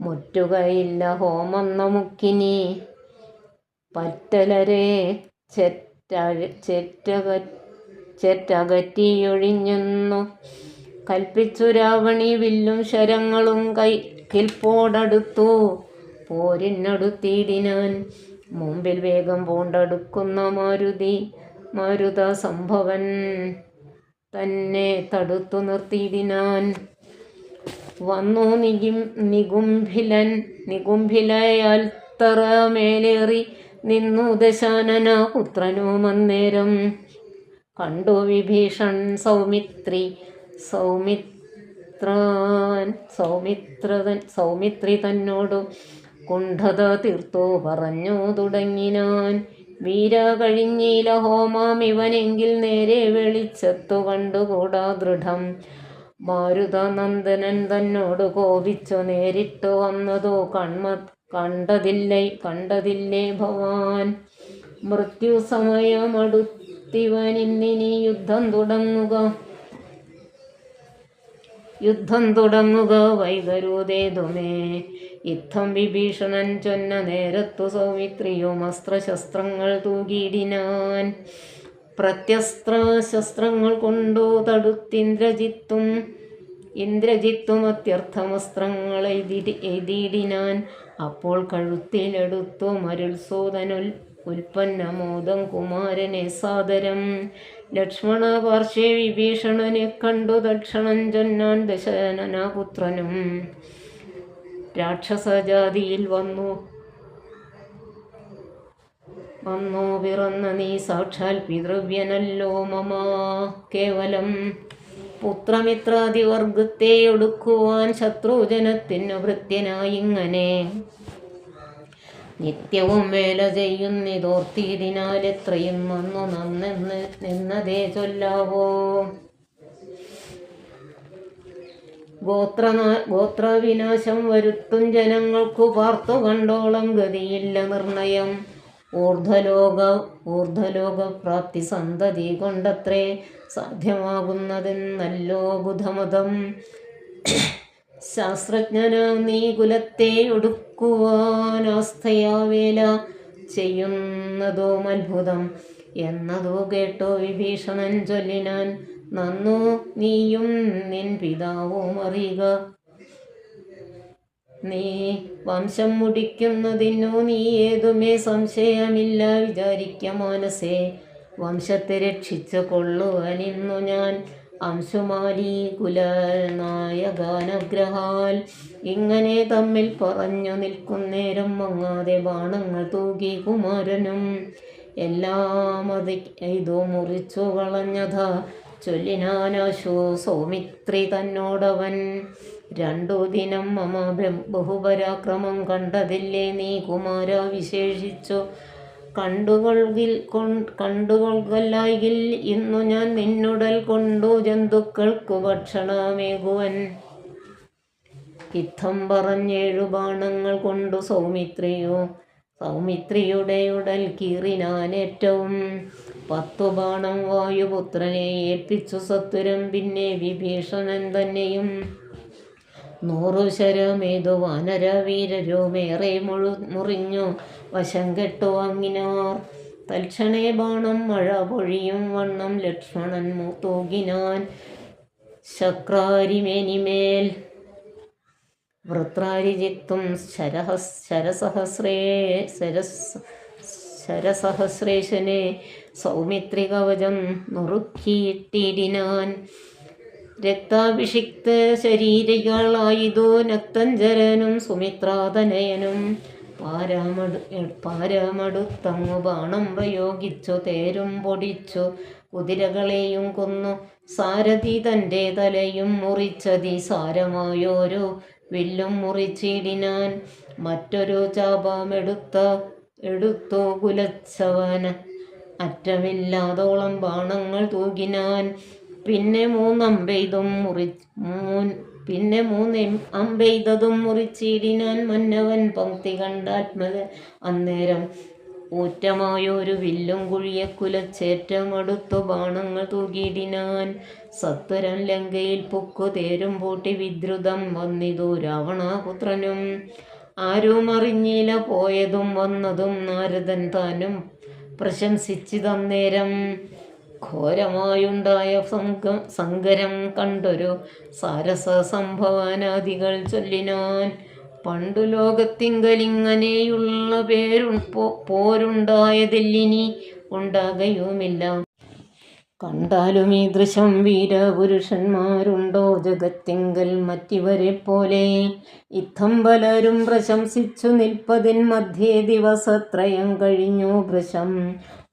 മുറ്റുകയില്ല ഹോമം നമുക്കിനി പറ്റലരെ ചെറ്റകറ്റിയൊഴിഞ്ഞെന്നു കൽപ്പിച്ചു രാവണി വില്ലും ശരങ്ങളും കിൽപ്പോടടുത്തു പോരിനടുത്തിടിനാൻ. മുമ്പിൽ വേഗം പൂണ്ടടുക്കുന്ന മാരുത സംഭവൻ തന്നെ തടുത്തു നിർത്തിയിടിനാൻ. വന്നു നികുംഭിലയാൽ തറമേലേറി നിന്നു ദശാനന പുത്രനും അന്നേരം. കണ്ടു വിഭീഷൺ സൗമിത്രി തന്നോടു കുണ്ഠത തീർത്തു പറഞ്ഞു തുടങ്ങിനാൻ. വീര കഴിഞ്ഞീല ഹോമാം ഇവനെങ്കിൽ നേരെ വെളിച്ചത്തു കണ്ടുകൂടാ ദൃഢം. മാരുതനന്ദനൻ തന്നോട് കോപിച്ചു നേരിട്ടു വന്നതോ കണ്ടതില്ലേ ഭവാൻ. മൃത്യു സമയമടുത്തിവനിന്നിനി യുദ്ധം തുടങ്ങുക വൈകരുതേതുമേ. യുദ്ധം വിഭീഷണൻ ചൊന്ന നേരത്തു സൗമിത്രിയും അസ്ത്രശസ്ത്രങ്ങൾ തൂകിയിടിനാൻ. പ്രത്യസ്ത്രശസ്ത്രങ്ങൾ കൊണ്ടു ഇന്ദ്രജിത്തും അത്യർത്ഥമസ്ത്രങ്ങൾ എയ്തിയിടിനാൻ. അപ്പോൾ കഴുത്തിലെടുത്തു മരുത്സൂതനുൽ ഉൽപ്പന്നമോദം കുമാരനെ സാദരം. ലക്ഷ്മണ പാർശ്വേ വിഭീഷണനെ കണ്ടു തക്ഷണം ചൊന്നാൻ ദശനനപുത്രനും. രാക്ഷസജാതിയിൽ വന്നു പിറന്ന നീ സാക്ഷാൽ പിതൃവ്യനല്ലോ മമ കേവലം. പുത്രമിത്രാദിവർഗത്തെ ഒടുക്കുവാൻ ശത്രുജനത്തിനു ഭൃത്യനായിങ്ങനെ നിത്യവും വേല ചെയ്യുന്നിതോർത്തിയതിനാൽ എത്രയും വന്നു നന്നെന്ന് നിന്നതേ ചൊല്ലാവോ. ഗോത്രവിനാശം വരുത്തും ജനങ്ങൾക്കു പാർത്തു കണ്ടോളം ഗതിയില്ല നിർണയം. ഊർധ്വലോകപ്രാപ്തി സന്തതി കൊണ്ടത്രേ സാധ്യമാകുന്നതെന്നല്ലോ ബുധമതം. ശാസ്ത്രജ്ഞനാം നീ കുലത്തെ ഒടുക്കുവാനാസ്ഥയാ വേല ചെയ്യുന്നതും അത്ഭുതം എന്നതു കേട്ടോ വിഭീഷണൻ ചൊല്ലിനാൻ. നന്നു നീയും നിൻ പിതാവും അറിയുക. നീ വംശം മുടിക്കുന്നതിനു നീ ഏതുമേ സംശയമില്ല വിചാരിക്ക മാനസേ. വംശത്തെ രക്ഷിച്ചു കൊള്ളുവാനിന്നു ഞാൻ അംശുമാലി കുലനായകാനഗ്രഹാൽ. ഇങ്ങനെ തമ്മിൽ പറഞ്ഞു നിൽക്കുന്നേരം മങ്ങാതെ ബാണങ്ങൾ തൂകി കുമാരനും. എല്ലാം ഇതു മുറിച്ചു കളഞ്ഞത ചൊല്ലിനാനാശു സൗമിത്രി തന്നോടവൻ. 2 ദിനം മമ ബഹുപരാക്രമം കണ്ടതില്ലേ നീ കുമാര വിശേഷിച്ചു. കണ്ടുകൊള്ളുകല്ലായിൽ ഇന്നു ഞാൻ നിന്നുടൽ കൊണ്ടു ജന്തുക്കൾക്കു ഭക്ഷണമേകുവൻ. ഇത്തം പറഞ്ഞേഴു ബാണങ്ങൾ കൊണ്ടു സൗമിത്രിയുടെ ഉടൽ കീറിനാനേറ്റവും. 10 ബാണം വായുപുത്രനെ ഏൽപ്പിച്ചു സത്വരം. പിന്നെ വിഭീഷണൻ തന്നെയും 100 ശരമേതു വാനര വീരരുമേറെ മുറിഞ്ഞു വശം കെട്ടു വാങ്ങിനാർ. തൽക്ഷണേ ബാണം മഴ പൊഴിയും വണ്ണം ലക്ഷ്മണൻ തൂകിനാൻ ശക്രാരിമേനിമേൽ. വൃത്രാരിജിത്തും ശരസഹസ്രേശനെ സൗമിത്രി കവചം നുറുക്കിയിട്ടിടിനാൻ. രക്താഭിഷിക്ത ശരീരികളായിതു നക്തഞ്ചരനും സുമിത്രാതനയനും. പാരമടുത്തങ്ങു ബാണം പ്രയോഗിച്ചു തേരും പൊടിച്ചു കുതിരകളെയും കൊന്നു. സാരഥി തൻ്റെ തലയും മുറിച്ചതിസാരമായോരു വില്ലും മുറിച്ചിടിനാൻ. മറ്റൊരു ചാപമെടുത്തു കുലച്ചവൻ അറ്റമില്ലാതോളം ബാണങ്ങൾ തൂകിനാൻ. പിന്നെ 3 അമ്പെയ്തതും മുറിച്ചിടിനാൻ. മന്നവൻ പങ്ക്തി കണ്ടാത്മജൻ അന്നേരം ഊറ്റമായൊരു വില്ലും കുഴിയെ കുലച്ചേറ്റമടുത്തു ബാണങ്ങൾ തൂകിയിടിനാൻ. സത്വരം ലങ്കയിൽ പുക്കു തേരും പൂട്ടി വിദ്രുതം വന്നിതു രാവണപുത്രനും. ആരും അറിഞ്ഞില്ല പോയതും വന്നതും. നാരദൻ താനും പ്രശംസിച്ചിതന്നേരം. ഘോരമായുണ്ടായ സങ്കരം കണ്ടൊരു സാരസ സംഭവനാദികൾ ചൊല്ലിനാൻ. പണ്ടു ലോകത്തിങ്കലിങ്ങനെയുള്ള പോരുണ്ടായതില്ലിനി ഉണ്ടാകയുമില്ല. കണ്ടാലും ഈ ദൃശം വീരപുരുഷന്മാരുണ്ടോ ജഗത്തിങ്കൽ മറ്റിവരെ പോലെ. ഇത്തം പലരും പ്രശംസിച്ചു നിൽപ്പതിൻ മധ്യേ ദിവസത്രയം കഴിഞ്ഞു ഭൃശം.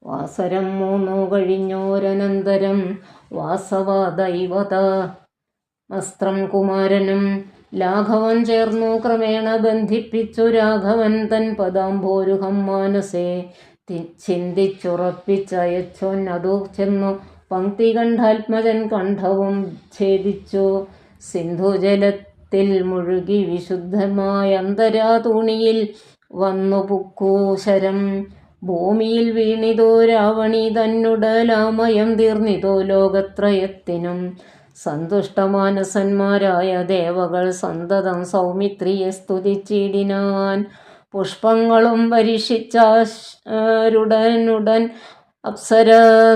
വാസരം 3 കഴിഞ്ഞോരനന്തരം വാസവദൈവതമസ്ത്രം കുമാരനും ലാഘവൻ ചേർന്നു ക്രമേണ ബന്ധിപ്പിച്ചു. രാഘവൻ തൻ പദാംബോരുഹം മാനസേ ചിന്തിച്ചുറപ്പിച്ചയച്ചോന്നതു ചെന്നു പങ്ക്തി കണ്ഠാത്മജൻ കണ്ഠവും ഛേദിച്ചു. സിന്ധുജലത്തിൽ മുഴുകി വിശുദ്ധമായ അന്തരാതൂണിയിൽ വന്നു പുക്കൂ ശരം. ഭൂമിയിൽ വീണിതോ രാവണി തന്നുടലാമയം തീർന്നിതോ ലോകത്രയത്തിനും. സന്തുഷ്ടമാനസന്മാരായ ദേവകൾ സന്തതം സൗമിത്രിയെ സ്തുതിച്ചിടിനാൻ. പുഷ്പങ്ങളും പരീക്ഷിച്ചുടനുടൻ അപ്സര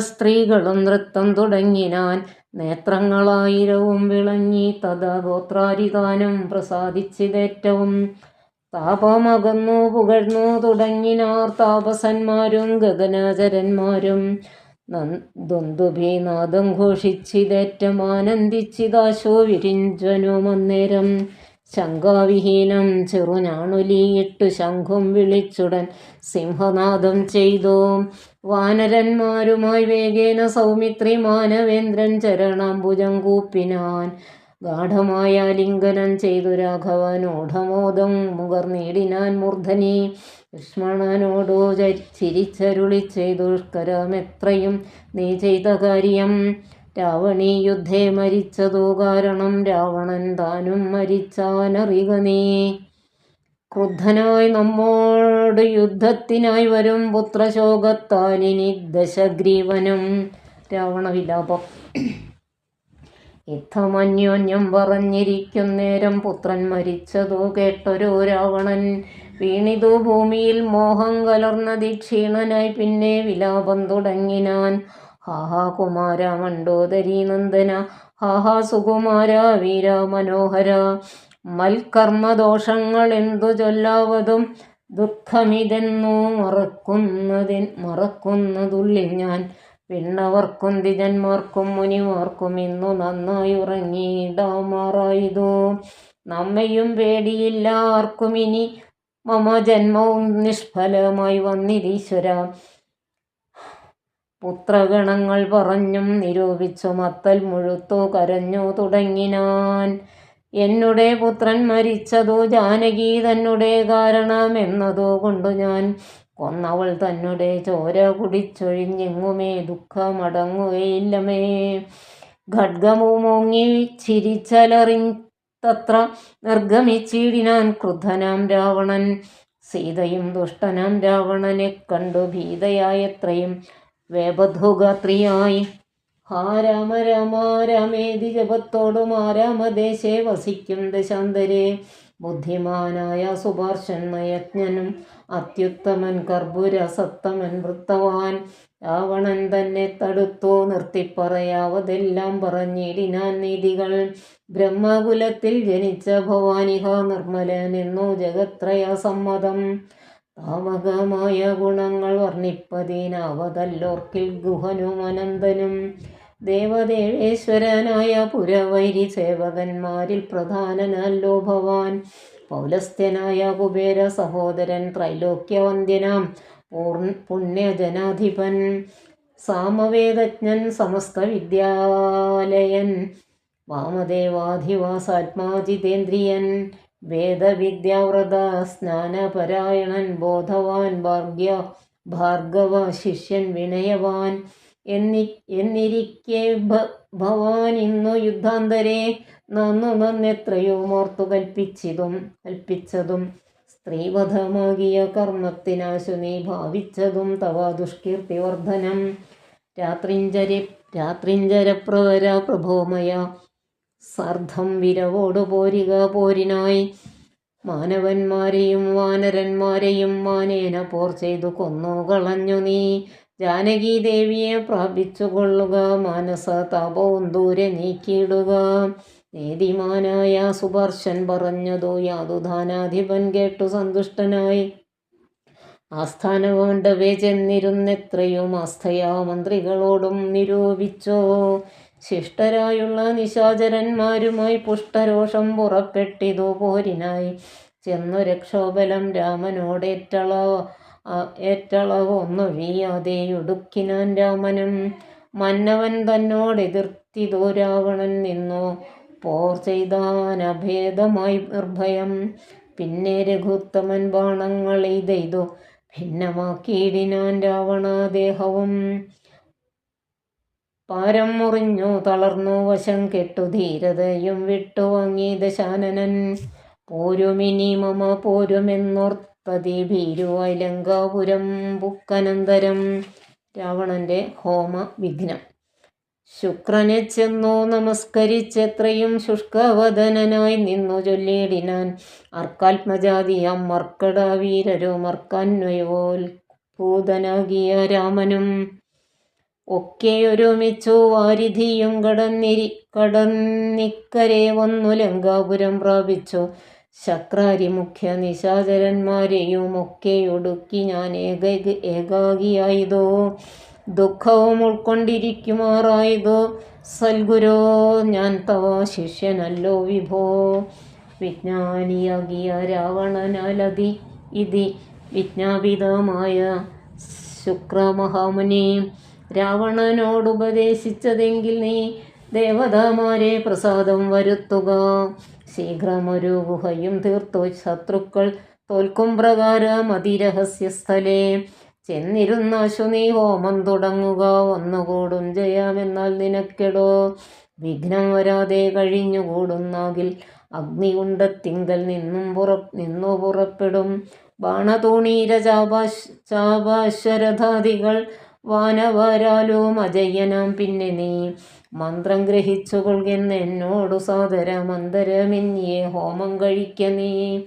സ്ത്രീകളും നൃത്തം തുടങ്ങിനാൻ. നേത്രങ്ങളായിരവും വിളങ്ങി തഥാ ഗോത്രാരിതാനും പ്രസാദിച്ചിതേറ്റവും. താപമകന്നു പുകഴ്ന്നു തുടങ്ങിനാർ താപസന്മാരും ഗഗനചരന്മാരും. ദുന്ദുഭിനാദം ഘോഷിച്ചിതേറ്റം ആനന്ദിച്ചിതാശോ വിരിഞ്ചനുമന്നേരം. ശങ്കാവിഹീനം ചെറുഞാണുലിയിട്ടു ശംഖും വിളിച്ചുടൻ സിംഹനാദം ചെയ്തു. വാനരന്മാരുമായി വേഗേന സൗമിത്രി മാനവേന്ദ്രൻ ചരണാംബുജം കൂപ്പിനാൻ. ഗാഠമായ ലിംഗനം ചെയ്തു രാഘവനോഢമോദം മുകർന്നിടിനാൻ മൂർധനി. ലക്ഷ്മണനോടു ചിരിച്ചരുളി ചെയ്തു ദുഷ്കരമെത്രയും നീ ചെയ്ത കാര്യം. രാവണീ യുദ്ധേ മരിച്ചതു കാരണം രാവണൻ താനും മരിച്ചാനറിക നീ. ക്രുദ്ധനായി നമ്മോട് യുദ്ധത്തിനായി വരും പുത്രശോകത്താലിനി ദശഗ്രീവനും. രാവണവിലാപം. യുദ്ധമന്യോന്യം പറഞ്ഞിരിക്കുന്നേരം പുത്രൻ മരിച്ചതു കേട്ടൊരു രാവണൻ വീണിതു ഭൂമിയിൽ മോഹം കലർന്നതി ക്ഷീണനായി പിന്നെ വിലാപം തുടങ്ങിനാൻ. ഹാഹാ കുമാര മണ്ഡോദരീ നന്ദന, ഹാഹാ സുകുമാര വീര മനോഹര. മൽക്കർമ്മദോഷങ്ങൾ എന്തു ചൊല്ലാവതും ദുഃഖമിതെന്നു മറക്കുന്നതുള്ളിൽ ഞാൻ. പിന്നവർക്കും ദ്വിജന്മാർക്കും മുനിമാർക്കും ഇന്നു നന്നായി ഉറങ്ങിയിടാമാറായതു. നമ്മയും പേടിയില്ല ആർക്കും ഇനി, മമ ജന്മവും നിഷ്ഫലമായി വന്നിരീശ്വര. പുത്രഗണങ്ങൾ പറഞ്ഞും നിരൂപിച്ചു മത്തൽ മുഴുത്തു കരഞ്ഞു തുടങ്ങിനാൻ. എന്നുടെ പുത്രൻ മരിച്ചതു ജാനകി തന്നെ കാരണമെന്നതു കൊണ്ടു ഞാൻ കൊന്നവൾ തന്നെ ചോര കുടിച്ചൊഴിഞ്ഞെങ്ങുമേ ദുഃഖമടങ്ങുകയില്ലമേ. ഖഡ്ഗമുമോങ്ങി ചിരിച്ചലറിത്തത്ര നിർഗമിച്ചിടിനാൻ ക്രുദ്ധനാം രാവണൻ. സീതയും ദുഷ്ടനാം രാവണനെ കണ്ടു ഭീതയായത്രയും വേപധുഗാത്രിയായി. ഹാ രാമ രാമ രാമേതി ജപത്തോടും ആരാമദേശേ വസിക്കും ദശാന്തരെ. ബുദ്ധിമാനായ സുപാർശൻ നയജ്ഞനും അത്യുത്തമൻ കർപ്പുരസത്തമൻ വൃത്തവാൻ. രാവണൻ തന്നെ തടുത്തു നിർത്തിപ്പറയാവതെല്ലാം പറഞ്ഞിടിനാൻ നീതികൾ. ബ്രഹ്മകുലത്തിൽ ജനിച്ച ഭവാനിഹ നിർമ്മലനെന്നു ജഗത്രയ സമ്മതം. താമകമായ ഗുണങ്ങൾ വർണ്ണിപ്പതിനാവതല്ലോർക്കിൽ ഗുഹനും അനന്തനും. ദേവദേവേശ്വരനായ പുരവൈരി സേവകന്മാരിൽ പ്രധാനനല്ലോ ഭവാൻ. പൗലസ്ത്യനായ കുബേര സഹോദരൻ ത്രൈലോക്യവന്ദ്യനാം പുണ്യജനാധിപൻ. സാമവേദജ്ഞൻ സമസ്ത വിദ്യാലയൻ വാമദേവാധിവാസാത്മാജിതേന്ദ്രിയൻ. വേദവിദ്യാവ്രത സ്നാനപരായണൻ ബോധവാൻ ഭാർഗവ ശിഷ്യൻ വിനയവാൻ. എന്നിരിക്കെ ഭവാൻ ഇന്നു യുദ്ധാന്തരെ നന്നെത്രയോ മോർത്തു കൽപ്പിച്ചതും സ്ത്രീവധമാകിയ കർമ്മത്തിനാശു നീ ഭാവിച്ചതും തവ ദുഷ്കീർത്തിവർദ്ധനം. രാത്രിഞ്ചരപ്രവര പ്രഭോമയ സാർദ്ധം വിരവോടു പോരിനായി. മാനവന്മാരെയും വാനരന്മാരെയും മാനേന പോർ ചെയ്തു കൊന്നു കളഞ്ഞു നീ. ജാനകി ദേവിയെ പ്രാപിച്ചു കൊള്ളുക, മാനസ താപവും ദൂരെ നീക്കിയിടുക. നീതിമാനായ സുപർശൻ പറഞ്ഞതു യാതുധാനാധിപൻ കേട്ടു സന്തുഷ്ടനായി. ആസ്ഥാനവേണ്ടവേ ചെന്നിരുന്നെത്രയും ആസ്ഥയാ മന്ത്രികളോടും നിരൂപിച്ചോ. ശിഷ്ടരായുള്ള നിശാചരന്മാരുമായി പുഷ്ടരോഷം പുറപ്പെട്ടിതു പോരിനായി. ചെന്നു രക്ഷോബലം രാമനോടേറ്റളവൊന്നൊഴിയാതെ ഒടുക്കിനാൻ രാമനും. മന്നവൻ തന്നോടെതിർത്തിതു രാവണൻ നിന്നു പോർ ചെയ്താനഭേദമായി നിർഭയം. പിന്നെ രഘുത്തമൻ ബാണങ്ങളെയ്തു ഭിന്നമാക്കിയിടിനാൻ രാവണദേഹവും. പാരം മുറിഞ്ഞു തളർന്നു വശം കെട്ടു ധീരതയും വിട്ടുവാങ്ങി ദശാനനൻ. പോരുമിനി മമ പോരുമെന്നോർത്തതി ഭീരുവായി ലങ്കാപുരം പുക്കനന്തരം. രാവണന്റെ ഹോമവിഘ്നം. ശുക്രനെ ചെന്നു നമസ്കരിച്ചെത്രയും ശുഷ്കവദനായി നിന്നു ചൊല്ലിയിടിനാൻ. അർക്കാത്മജാതിയാം മർക്കട വീരരും അർക്കാന്വയോത്ഭൂതനാകിയ രാമനും. ഒക്കെയൊരുമിച്ചു വാരിധിയും കടന്നിക്കരെ വന്നു ലങ്കാപുരം പ്രാപിച്ചു. ശക്രാരി മുഖ്യ നിശാചരന്മാരെയും ഒക്കെയൊടുക്കി ഞാൻ ഏകാകിയായതോ. ദുഃഖവും ഉൾക്കൊണ്ടിരിക്കുമാറായതോ സൽഗുരോ, ഞാൻ തവ ശിഷ്യനല്ലോ വിഭോ. വിജ്ഞാനിയാകിയ രാവണനാലതി ഇതി വിജ്ഞാപിതമായ ശുക്രമഹാമുനി രാവണനോടുപദേശിച്ചതെങ്കിൽ നീ ദേവതാമാരെ പ്രസാദം വരുത്തുക. ശീഘ്രമൊരു ഗുഹയും തീർത്തു ശത്രുക്കൾ തോൽക്കും പ്രകാരം അതിരഹസ്യസ്ഥലേ ചെന്നിരുന്നാശു നീ ഹോമം തുടങ്ങുക. വന്നുകൂടും ജയമെന്നാൽ നിനക്കെടോ. വിഘ്നം വരാതെ കഴിഞ്ഞുകൂടുന്നാകിൽ അഗ്നികുണ്ഡത്തിങ്കൽ നിന്നു പുറപ്പെടും ബാണതൂണീര ചാപാശ്വരഥാദികൾ വാനവരാലും അജയ്യനാം. പിന്നെ നീ മന്ത്രം ഗ്രഹിച്ചുകൊള്ളുന്ന എന്നോടു സാദരമന്തരമെന്നിയെ ഹോമം കഴിക്ക നീ.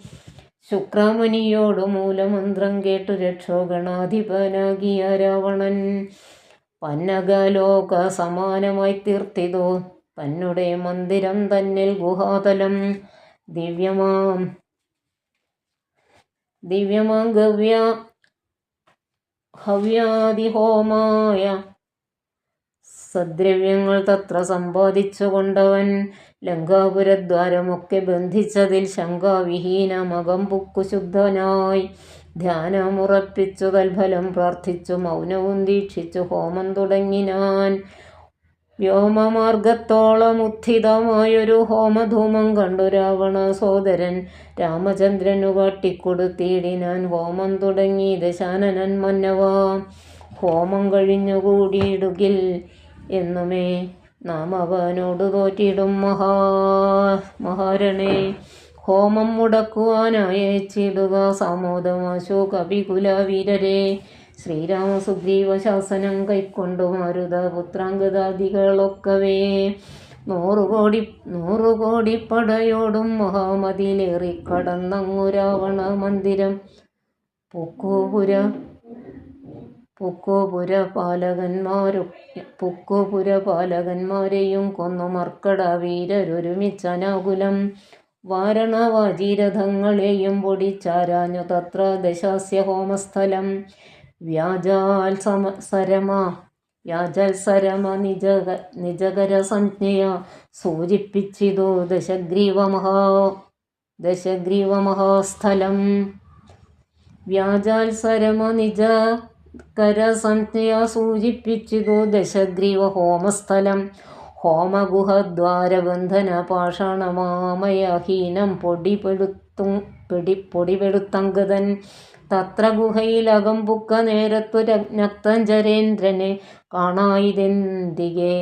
ശുക്രമുനിയോടു മൂലമന്ത്രം കേട്ടു രക്ഷോഗണാധിപനാകിയ രാവണൻ പന്നഗലോക സമാനമായി തീർത്തിതു തന്നെ മന്ദിരം തന്നിൽ ഗുഹാതലം. ദിവ്യമാം ഹവ്യാദിഹോമായ സദ്രവ്യങ്ങൾ തത്ര സമ്പാദിച്ചു കൊണ്ടവൻ ലങ്കാപുരദ്വാരമൊക്കെ ബന്ധിച്ചതിൽ ശങ്കാവിഹീനമകം പുക്കു ശുദ്ധനായി ധ്യാനമുറപ്പിച്ചു തൽഫലം പ്രാർത്ഥിച്ചു മൗനവും ദീക്ഷിച്ചു ഹോമം തുടങ്ങിനാൻ. വ്യോമമാർഗത്തോളം ഉത്ഥിതമായൊരു ഹോമധൂമം കണ്ടു രാവണ സോദരൻ രാമചന്ദ്രനു കാട്ടിക്കൊടുത്തിടിനാൻ. ഹോമം തുടങ്ങി ദശാനനൻ മന്നവാ, ഹോമം കഴിഞ്ഞുകൂടിയിടുകിൽ എന്നുമേ നാം അവനോട് തോറ്റിടും മഹാരണേ. ഹോമം മുടക്കുവാനായച്ചിടുക സാമോദമാശു കപികുല വീരരെ. ശ്രീരാമസുഗ്രീവ ശാസനം കൈക്കൊണ്ടു മാരുത പുത്രാംഗദാദികളൊക്കവേ 100 കോടി പടയോടും മഹാമതിലേറിക്കടന്നങ്ങു രാവണ മന്ദിരം പുക്കുപുരപാലകന്മാരെയും കൊന്നു മർക്കട വീരരൊരുമിച്ചനാകുലം വാരണവാജീരഥങ്ങളെയും പൊടിച്ചാരാഞ്ഞു തത്ര ദശാസ്യ ഹോമസ്ഥലം. വ്യാജാൽസരമ നിജകര സംജ്ഞയ സൂചിപ്പിച്ചിതു ദശഗ്രീവമഹാസ്ഥലം. വ്യാജാൽസരമ നിജകര സംജ്ഞയ സൂചിപ്പിച്ചിതു ദശഗ്രീവ ഹോമസ്ഥലം. ഹോമഗുഹദ്വാരബന്ധന പാഷാണമാമയഹീനം പൊടിപെടുത്തങ്കദൻ തത്ര ഗുഹയിലകംപുക്ക നേരത്തു നക്തഞ്ചരേന്ദ്രനെ കാണായിതന്തികെ.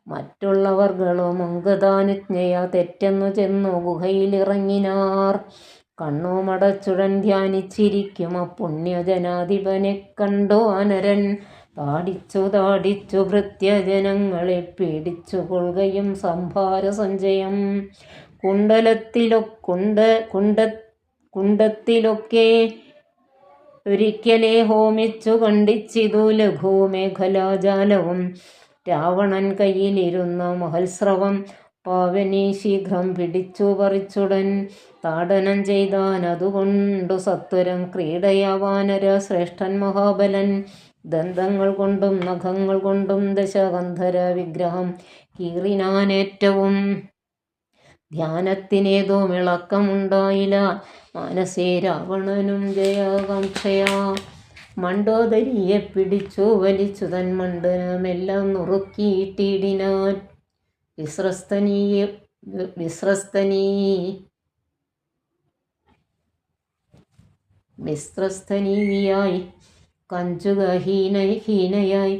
മറ്റുള്ളവർകളും അങ്കദാനുജ്ഞയ തെറ്റെന്നു ചെന്നു ഗുഹയിലിറങ്ങിനാർ. കണ്ണുമടച്ചുടൻ ധ്യാനിച്ചിരിക്കും അപ്പുണ്യജനാധിപനെ കണ്ടു അനരൻ താടിച്ചു ഭൃത്യജനങ്ങളെ പീഡിച്ചു കൊള്ളുകയും സംഭാര സഞ്ചയം കുണ്ടത്തിലൊക്കെ ഒരിക്കലേ ഹോമിച്ചു കണ്ടിച്ചിതു ലഘുമേഖലാജാലവും. രാവണൻ കയ്യിലിരുന്ന മഹൽസ്രവം പാവനി ശീഘ്രം പിടിച്ചു പറിച്ചുടൻ താടനം ചെയ്താൻ. അതുകൊണ്ടു സത്വരം ക്രീഡയാവാനര ശ്രേഷ്ഠൻ മഹാബലൻ. ദന്തങ്ങൾ കൊണ്ടും നഖങ്ങൾ കൊണ്ടും ദശകന്ധര വിഗ്രഹം കീറിനാനേറ്റവും. ധ്യാനത്തിനേതോ ഇളക്കമുണ്ടായില്ല മനസ്സേ രാവണനും ജയാകാംക്ഷയാ. മണ്ഡോദരിയെ പിടിച്ചു വലിച്ചു തൻ മണ്ഡനമെല്ലാം നുറുക്കിയിട്ടിടിനാൻ. വിസ്ത്രസ്തനീവിയായി കഞ്ചുകഹീനയായി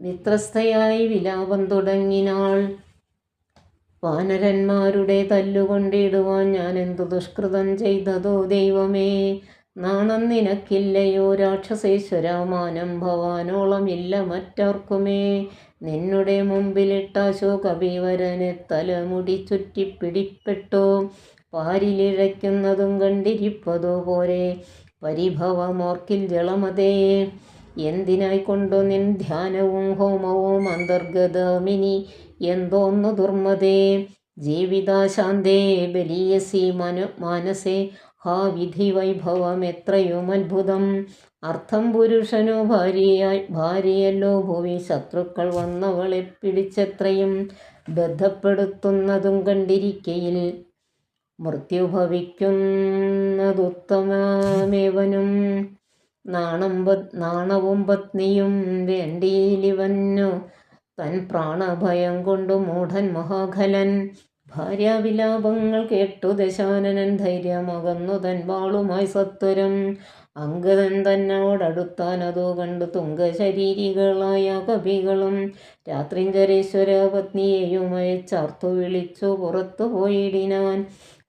വിത്രസ്തയായി വിലാപം തുടങ്ങിനാൾ. വാനരന്മാരുടെ തല്ലുകൊണ്ടിടുവാൻ ഞാൻ എന്തു ദുഷ്കൃതം ചെയ്തതോ ദൈവമേ. നാണം നിനക്കില്ലയോ രാക്ഷസേശ്വര, മാനം ഭവാനോളം ഇല്ല മറ്റാർക്കുമേ. നിന്നുടെ മുമ്പിലിട്ടാശോ കപിവരനെ തലമുടി ചുറ്റിപ്പിടിപ്പെട്ടു. പാരിലിഴയ്ക്കുന്നതും കണ്ടിരിപ്പതു പോരെ പരിഭവമോർക്കിൽ ജളമതേ. എന്തിനായിക്കൊണ്ടു നിൻ ധ്യാനവും ഹോമവും അന്തർഗതമിനി എന്തോന്നു ദുർമതേ. ജീവിതാശാന്തേ ബലീയസി മാനസേ ഹാ വിധി വൈഭവം എത്രയും അത്ഭുതം. അർത്ഥം പുരുഷനു ഭാര്യയല്ലോ ഭൂവി, ശത്രുക്കൾ വന്നവളെ പിടിച്ചെത്രയും ബന്ധപ്പെടുത്തുന്നതും കണ്ടിരിക്കയിൽ മൃത്യുഭവിക്കുന്നതുത്തമമേവനും. നാണവും പത്നിയും വേണ്ടിയിലിവന്നു തൻ പ്രാണഭയം കൊണ്ടു മൂഢൻ മഹാഖലൻ. ഭാര്യാവിലാപങ്ങൾ കേട്ടു ദശാനനൻ ധൈര്യമകന്നു തൻ വാളുമായി സത്വരം. അങ്കദൻ തന്നോടടുത്താനതു കണ്ടു തുംഗശരീരികളായ കപികളും രാത്രിഞ്ചരേശ്വര പത്നിയെയും അയച്ചാർത്തു വിളിച്ചു പുറത്തു പോയിടിനാൻ.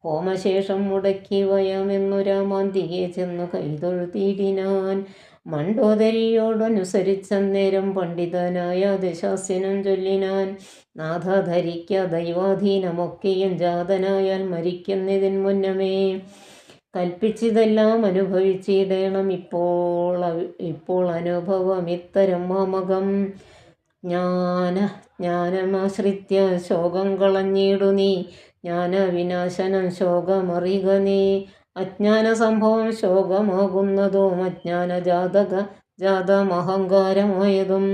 ഹോമശേഷം മുടക്കി വയമെന്നു രാമാന്തികെ ചെന്നു കൈതൊഴുതിയിടിനാൻ. മണ്ഡോദരിയോടനുസരിച്ചന്നേരം പണ്ഡിതനായ ദശാസ്യനും ചൊല്ലിനാൻ. നാഥ ധരിക്ക ദൈവാധീനമൊക്കെയും ജാതനായാൽ മരിക്കുന്നതിൻ മുന്നമേ കൽപ്പിച്ചിതെല്ലാം അനുഭവിച്ചിടണം. ഇപ്പോൾ അനുഭവം ഇത്തരം മാമകം. ജ്ഞാനമാശ്രിത്യ ശോകം കളഞ്ഞിടു നീ, ജ്ഞാനവിനാശനം ശോകമറിക നീ. അജ്ഞാന സംഭവം ശോകമാകുന്നതും അജ്ഞാനജാതക ജാതമഹങ്കാരമായതും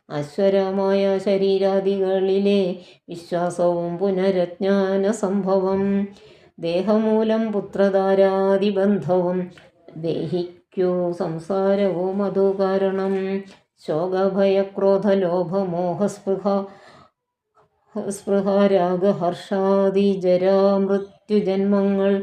അശ്വരമായ ശരീരാദികളിലെ വിശ്വാസവും പുനരജ്ഞാന സംഭവം ദേഹമൂലം പുത്രധാരാദിബന്ധവും ദേഹിക്കു സംസാരവും അതു കാരണം ശോകഭയക്രോധലോഭമോഹസ്പൃഹ രാഗഹർഷാദി ജരാമൃത്യുജന്മങ്ങൾ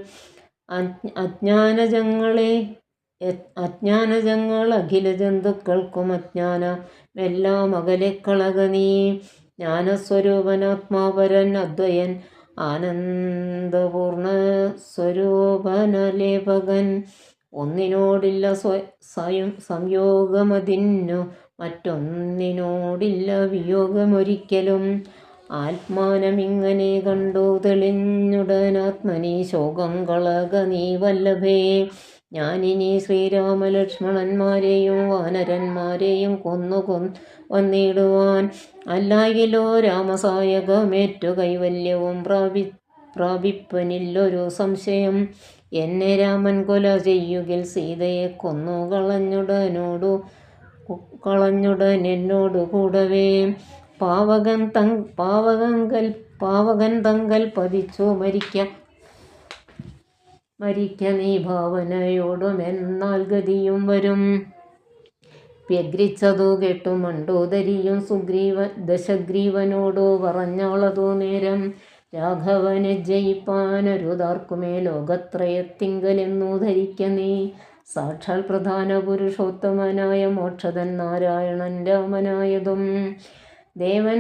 അജ്ഞാനജങ്ങൾ അഖില ജന്തുക്കൾക്കും അജ്ഞാനമെല്ലാം അകലെ കളക നീ ജ്ഞാനസ്വരൂപനാത്മാപരൻ അദ്വയൻ ആനന്ദപൂർണ സ്വരൂപനലേപകൻ ഒന്നിനോടില്ല സംയോഗമതിന്നു മറ്റൊന്നിനോടില്ല വിയോഗമൊരിക്കലും ആത്മാനമിങ്ങനെ കണ്ടു തെളിഞ്ഞുടനാത്മനി ശോകം കളക നീ വല്ലഭേ ഞാനിനി ശ്രീരാമലക്ഷ്മണന്മാരെയും വാനരന്മാരെയും കൊന്നു വന്നിടുവാൻ അല്ലായിലോ രാമസായകമേറ്റു കൈവല്യവും പ്രാപിപ്പനില്ലൊരു സംശയം എന്നെ രാമൻ കൊല ചെയ്യുകിൽ സീതയെ കൊന്നു കളഞ്ഞുടനെന്നോടു കൂടവേ പാവകൻ തങ്കൽ പതിച്ചു മരിക്ക നീ ഭാവനയോടുമെന്നാൽ ഗതിയും വരും വ്യഗ്രിച്ചതു കേട്ടു മണ്ടോദരിയും ദശഗ്രീവനോടു പറഞ്ഞാളതു നേരം രാഘവനെ ജയിപ്പാനൊരുതാർക്കുമേ ലോകത്രയത്തിങ്കലെന്നു ധരിക്ക നീ സാക്ഷാൽ പ്രധാന പുരുഷോത്തമനായ മോക്ഷതൻ നാരായണൻ രാമനായതും ദേവൻ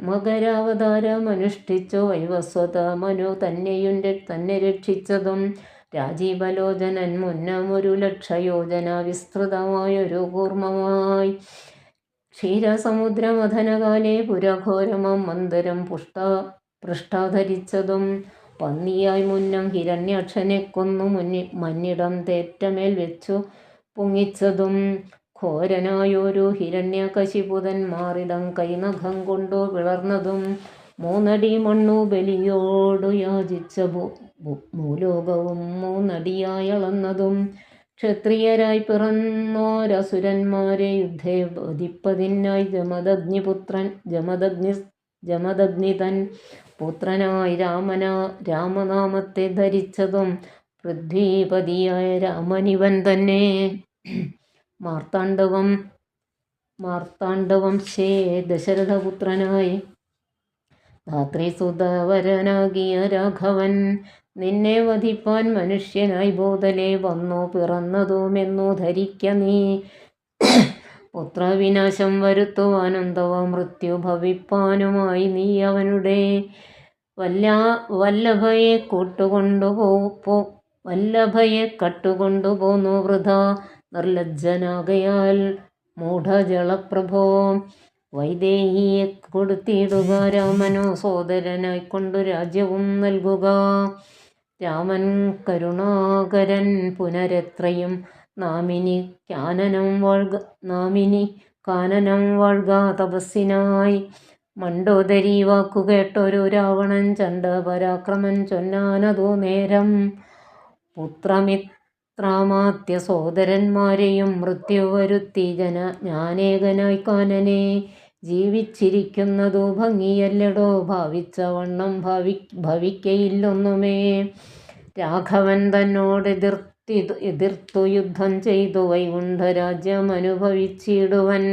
മകരാവതാരമനുഷ്ഠിച്ചു വൈവസ്വത മനു തന്നെ രക്ഷിച്ചതും രാജീവലോചനൻ മുന്നമൊരു ലക്ഷയോജന വിസ്തൃതമായൊരു കൂർമ്മമായി ക്ഷീരസമുദ്രമഥനകാലേ പുരഘോരമം മന്ദരം പൃഷ്ഠാധരിച്ചതും പന്നിയായി മുന്നം ഹിരണ്യാക്ഷനെ കൊന്നു മന്നിടം തേറ്റമേൽ വെച്ചു പൊങ്ങിച്ചതും ഘോരനായൊരു ഹിരണ്യകശിപുതൻ മാറിടം കൈനഖം കൊണ്ടു പിളർന്നതും 3 അടി മണ്ണു ബലിയോടു യാചിച്ച ഭൂലോകവും 3 അടിയായി അളന്നതും ക്ഷത്രിയരായി പിറന്നോരസുരന്മാരെ യുദ്ധേ വധിപ്പതിനായി ജമദഗ്നി തൻ പുത്രനായി രാമനാമത്തെ ധരിച്ചതും പൃഥ്വീപതിയായ രാമനിവൻ തന്നെ മാർത്താണ്ഡവംശേ ദശരഥപുത്രനായി ധാത്രിസുതവരനാകിയ രാഘവൻ നിന്നെ വധിപ്പാൻ മനുഷ്യനായി ബോധലേ വന്നു പിറന്നതുമെന്നു ധരിക്ക നീ പുത്രവിനാശം വരുത്തുവാനും തവ മൃത്യു ഭവിപ്പാനുമായി നീ അവനുടെ വല്ലഭയെ കട്ടുകൊണ്ടുപോന്നു വൃഥ നിർലജ്ജനാകയാൽ മൂഢജളപ്രഭോ വൈദേഹിയെ കൊടുത്തിടുക രാമനോ സോദരനായിക്കൊണ്ടു രാജ്യവും നൽകുക രാമൻ കരുണാകരൻ പുനരെത്രയും നാമിനി കാനനം വാഴ്ക തപസ്സിനായി മണ്ടോദരി വാക്കുകേട്ടൊരു രാവണൻ ചണ്ഡപരാക്രമൻ ചൊന്നാനതു നേരം പുത്രമിത്രാമാത്യ സോദരന്മാരെയും മൃത്യു വരുത്തി ഞാനേകനായി കാനനെ ജീവിച്ചിരിക്കുന്നതു ഭംഗിയല്ലടോ ഭാവിച്ച ഭവിക്കയില്ലൊന്നുമേ രാഘവൻ തന്നോട് എതിർത്തു യുദ്ധം ചെയ്തു വൈകുണ്ഠരാജ്യം അനുഭവിച്ചിടുവൻ.